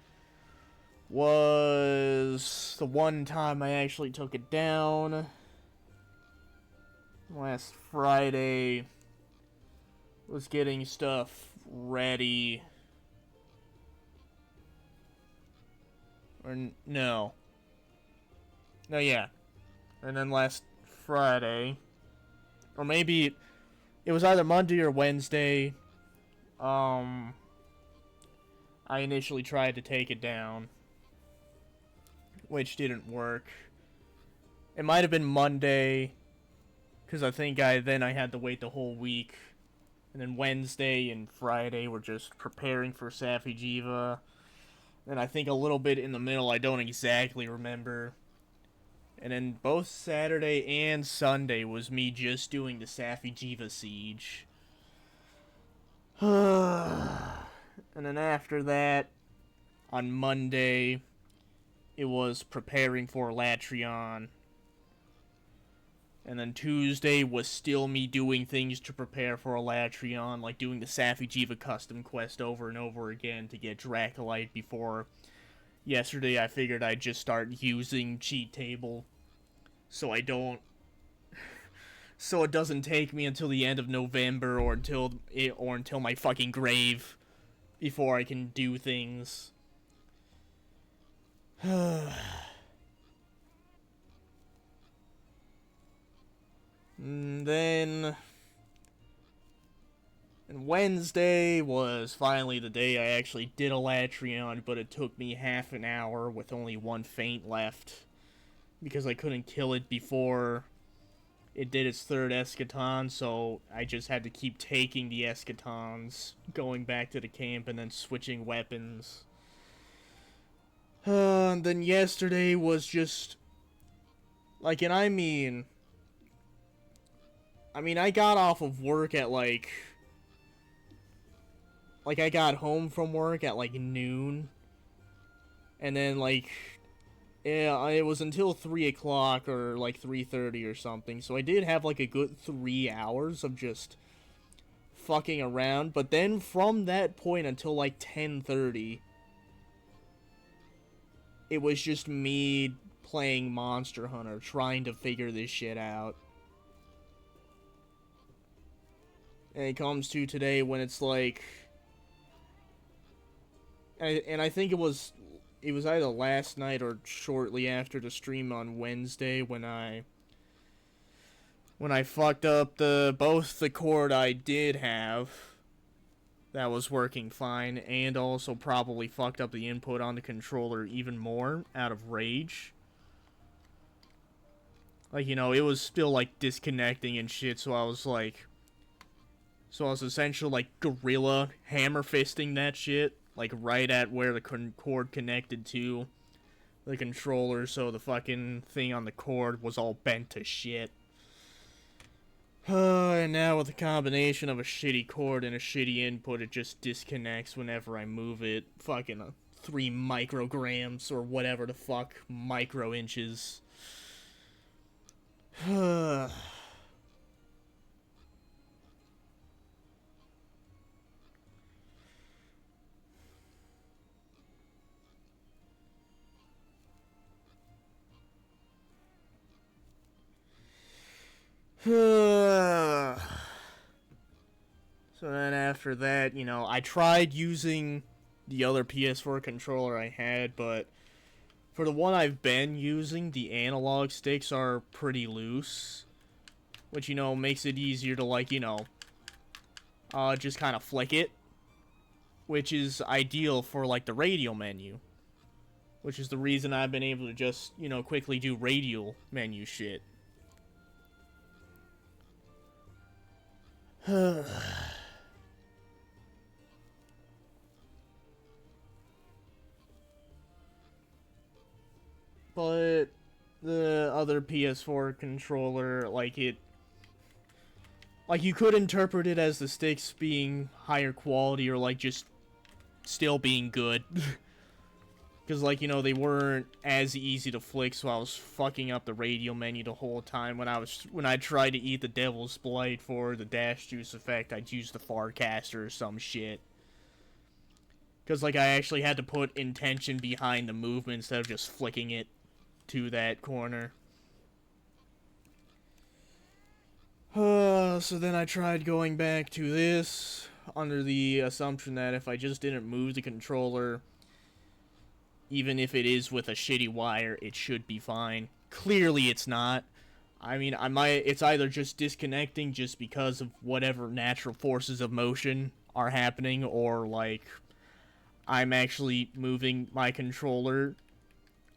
A: was the one time I actually took it down. Last Friday was getting stuff ready. Or no. No, yeah. And then last Friday, or maybe it was either Monday or Wednesday, I initially tried to take it down, which didn't work. It might have been Monday, because I think I had to wait the whole week And then Wednesday and Friday were just preparing for Safijiva. And I think a little bit in the middle, I don't exactly remember. And then both Saturday and Sunday was me just doing the Safijiva siege. And then after that, on Monday, it was preparing for alatreon. And then Tuesday was still me doing things to prepare for alatreon, like doing the Safijiva custom quest over and over again to get Dracolite before yesterday I figured I'd just start using cheat table so it doesn't take me until the end of November or until my fucking grave before I can do things. And then Wednesday was finally the day I actually did alatreon, but it took me half an hour with only one feint left because I couldn't kill it before it did its third eschaton, so I just had to keep taking the eschatons, going back to the camp, and then switching weapons. And then yesterday was just like, and I mean, I got off of work at like I got home from work at like noon, and then like, yeah, it was until 3 o'clock or like 3:30 or something, so I did have like a good 3 hours of just fucking around, but then from that point until like 10:30, it was just me playing Monster Hunter, trying to figure this shit out. And it comes to today when it's like, and I think it was either last night or shortly after the stream on Wednesday when I fucked up both the cord I did have that was working fine, and also probably fucked up the input on the controller even more out of rage. Like, you know, it was still like disconnecting and shit, so I was essentially like gorilla hammer fisting that shit, like right at where the cord connected to the controller, so the fucking thing on the cord was all bent to shit. And now with a combination of a shitty cord and a shitty input, it just disconnects whenever I move it. Fucking 3 micrograms or whatever the fuck micro inches. So then after that, you know, I tried using the other PS4 controller I had, but for the one I've been using, the analog sticks are pretty loose, which, you know, makes it easier to, like, you know, just kind of flick it, which is ideal for, like, the radial menu, which is the reason I've been able to just, you know, quickly do radial menu shit. But the other PS4 controller, like, you could interpret it as the sticks being higher quality or, like, just still being good. Because, like, you know, they weren't as easy to flick, so I was fucking up the radial menu the whole time. When I tried to eat the Devil's Blight for the dash juice effect, I'd use the Farcaster or some shit. Because, like, I actually had to put intention behind the movement instead of just flicking it to that corner. So then I tried going back to this, under the assumption that if I just didn't move the controller, even if it is with a shitty wire, it should be fine. Clearly it's not. I mean, it's either just disconnecting just because of whatever natural forces of motion are happening, or, like, I'm actually moving my controller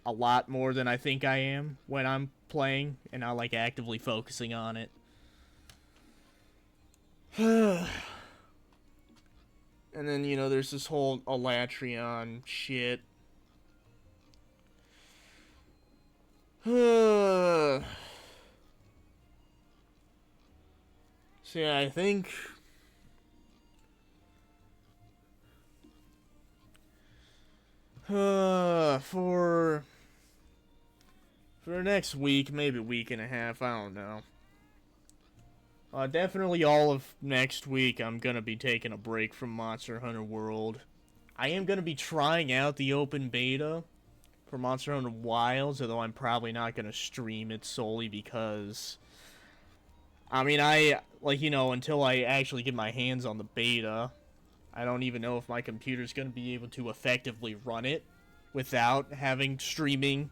A: a lot more than I think I am when I'm playing, and I like actively focusing on it. And then, you know, there's this whole alatreon shit. So yeah, I think for next week, maybe a week and a half, I don't know. Definitely all of next week, I'm gonna be taking a break from Monster Hunter World. I am gonna be trying out the open beta for Monster Hunter Wilds, although I'm probably not gonna stream it solely because, I mean, like, you know, until I actually get my hands on the beta, I don't even know if my computer's gonna be able to effectively run it without having streaming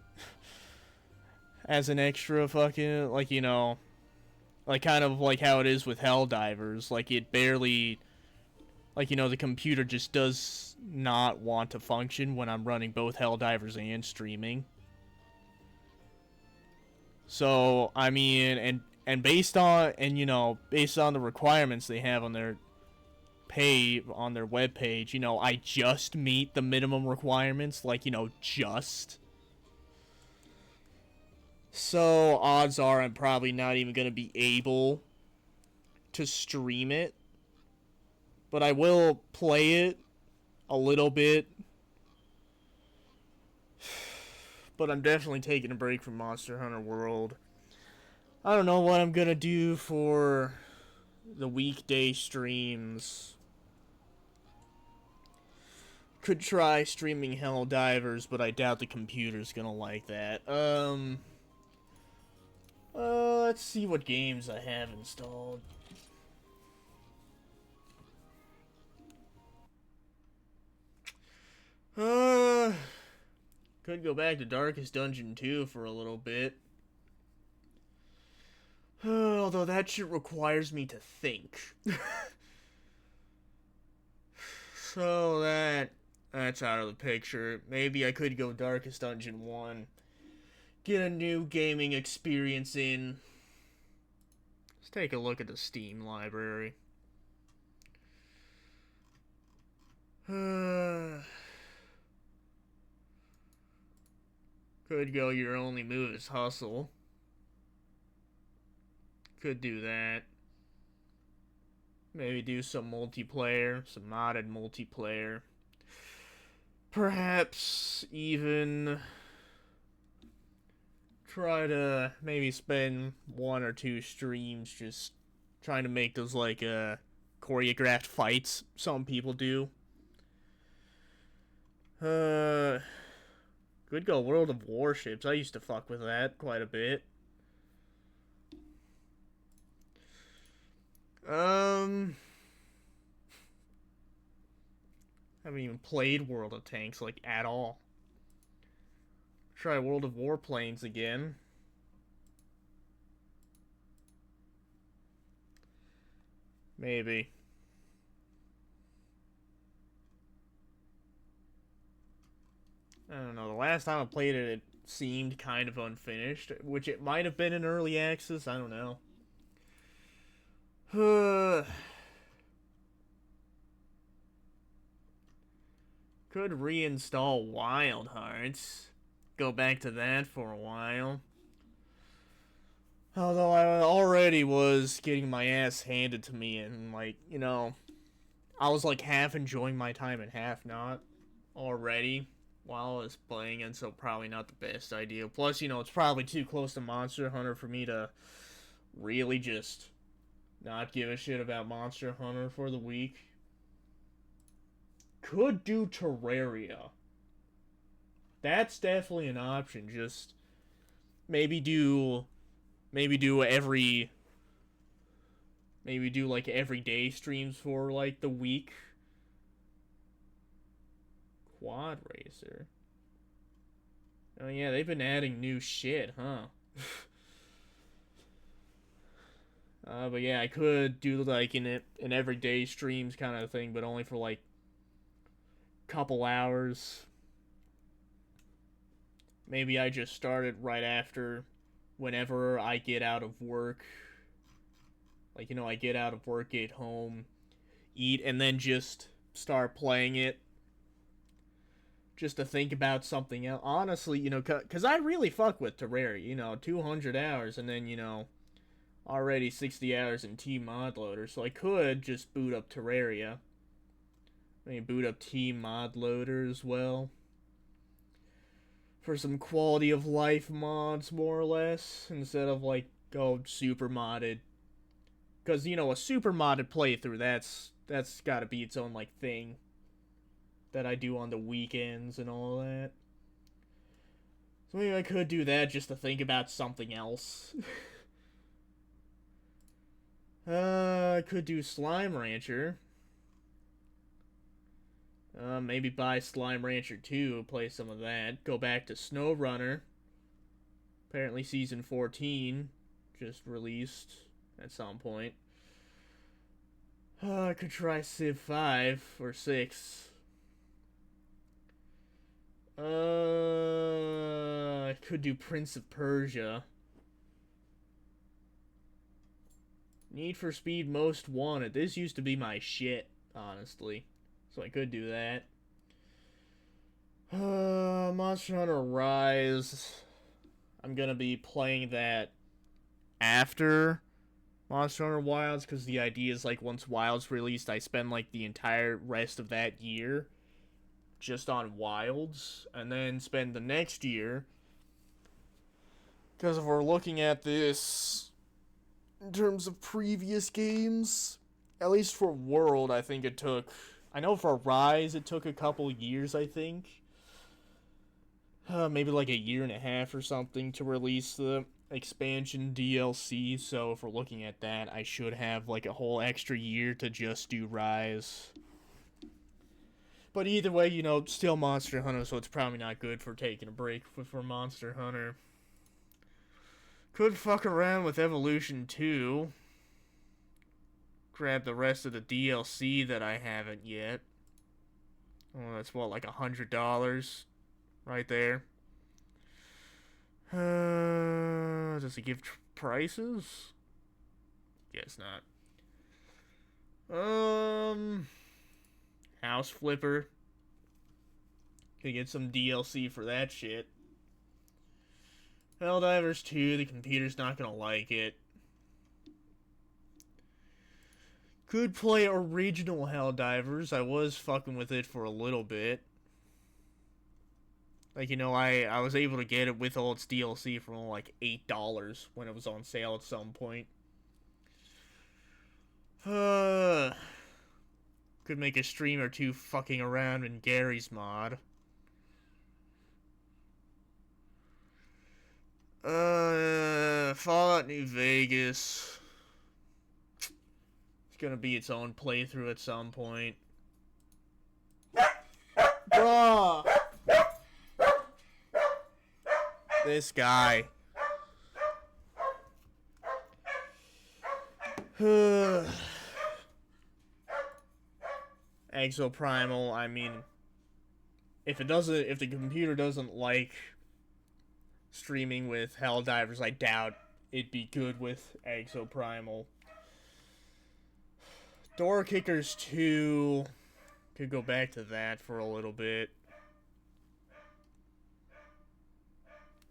A: as an extra fucking, like, you know, like, kind of like how it is with Helldivers. Like, it barely, like, you know, the computer just does not want to function when I'm running both Helldivers and streaming. So, I mean, and based on, and, you know, based on the requirements they have on their webpage, you know, I just meet the minimum requirements, like, you know, just. So, odds are I'm probably not even going to be able to stream it. But I will play it a little bit. But I'm definitely taking a break from Monster Hunter World. I don't know what I'm going to do for the weekday streams. Could try streaming Helldivers, but I doubt the computer's going to like that. Let's see what games I have installed. Could go back to Darkest Dungeon 2 for a little bit. Although that shit requires me to think. So that's out of the picture. Maybe I could go Darkest Dungeon 1. Get a new gaming experience in. Let's take a look at the Steam library. Could go Your Only Move is Hustle. Could do that. Maybe do some multiplayer, some modded multiplayer. Perhaps even try to maybe spend 1 or 2 streams just trying to make those, like, choreographed fights some people do. Could go World of Warships. I used to fuck with that quite a bit. Haven't even played World of Tanks, like, at all. Try World of Warplanes again. Maybe. I don't know. The last time I played it, it seemed kind of unfinished, which it might have been in early access. I don't know. Could reinstall Wild Hearts. Go back to that for a while. Although I already was getting my ass handed to me, and, like, you know, I was like half enjoying my time and half not already while I was playing, and so probably not the best idea. Plus, you know, it's probably too close to Monster Hunter for me to really just not give a shit about Monster Hunter for the week. Could do Terraria. That's definitely an option. Just maybe do like everyday streams for like the week. Quad Racer. Oh yeah, they've been adding new shit, huh? But yeah, I could do like an everyday streams kind of thing, but only for like couple hours. Maybe I just start it right after whenever I get out of work. Like, you know, I get out of work, get home, eat, and then just start playing it. Just to think about something else. Honestly, you know, because I really fuck with Terraria. You know, 200 hours and then, you know, already 60 hours in Team Mod Loader. So I could just boot up Terraria. I mean, boot up Team Mod Loader as well. For some quality of life mods, more or less. Instead of, like, go super modded. Because, you know, a super modded playthrough, that's gotta be its own, like, thing that I do on the weekends and all that. So maybe I could do that just to think about something else. I could do Slime Rancher. Maybe buy Slime Rancher 2, play some of that. Go back to Snow Runner. Apparently Season 14 just released at some point. I could try Civ 5 or 6. I could do Prince of Persia. Need for Speed Most Wanted. This used to be my shit, honestly. So I could do that. Monster Hunter Rise. I'm gonna be playing that after Monster Hunter Wilds, because the idea is, like, once Wilds released, I spend, like, the entire rest of that year just on Wilds, and then spend the next year, because if we're looking at this in terms of previous games, at least for World, I think it took, I know for Rise it took a couple years, I think, maybe like a year and a half or something to release the expansion DLC, so if we're looking at that, I should have like a whole extra year to just do Rise. But either way, you know, still Monster Hunter, so it's probably not good for taking a break for Monster Hunter. Could fuck around with Evolution 2. Grab the rest of the DLC that I haven't yet. Oh, that's what, like $100 right there. Does it give prices? Guess not. House Flipper. Could get some DLC for that shit. Helldivers 2, the computer's not gonna like it. Could play original Helldivers. I was fucking with it for a little bit. Like, you know, I was able to get it with all its DLC for only like $8 when it was on sale at some point. Could make a stream or two fucking around in Gary's mod. Fallout New Vegas. It's gonna be its own playthrough at some point. Bruh! This guy. Exoprimal, I mean, if the computer doesn't like streaming with Helldivers, I doubt it'd be good with Exoprimal. Door Kickers 2, could go back to that for a little bit.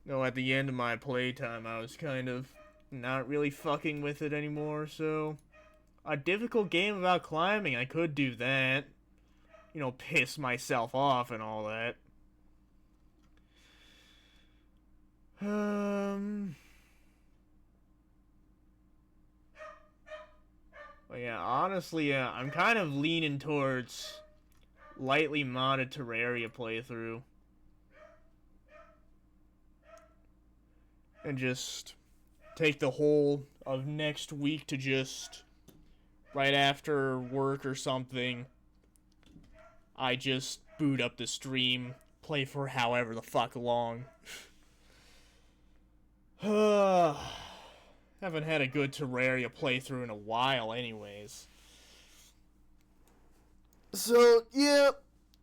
A: No, at the end of my playtime, I was kind of not really fucking with it anymore, so a difficult game about climbing, I could do that. You know, piss myself off and all that. But yeah, honestly, I'm kind of leaning towards lightly modded Terraria playthrough. And just take the whole of next week to just, right after work or something, I just boot up the stream, play for however the fuck long. Haven't had a good Terraria playthrough in a while anyways. So, yeah,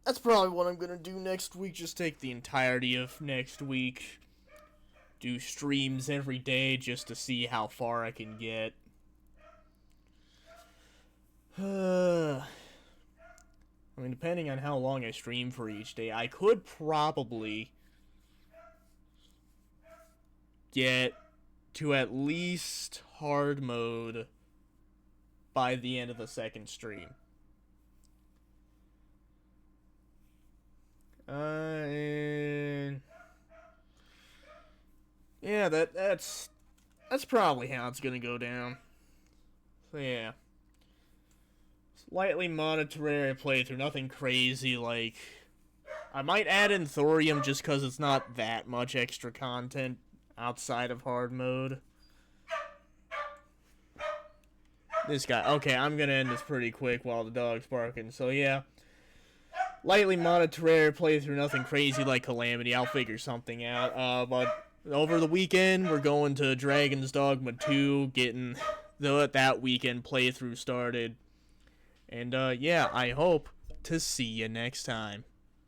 A: that's probably what I'm gonna do next week. Just take the entirety of next week. Do streams every day just to see how far I can get. I mean, depending on how long I stream for each day, I could probably get to at least hard mode by the end of the second stream. And yeah, that's probably how it's gonna go down. So yeah, slightly monetary playthrough, nothing crazy. Like, I might add in thorium just because it's not that much extra content outside of hard mode. This guy. Okay, I'm gonna end this pretty quick while the dog's barking. So yeah, lightly modded Terraria playthrough, nothing crazy like Calamity. I'll figure something out. But over the weekend, we're going to Dragon's Dogma 2, getting that weekend playthrough started. And yeah, I hope to see you next time.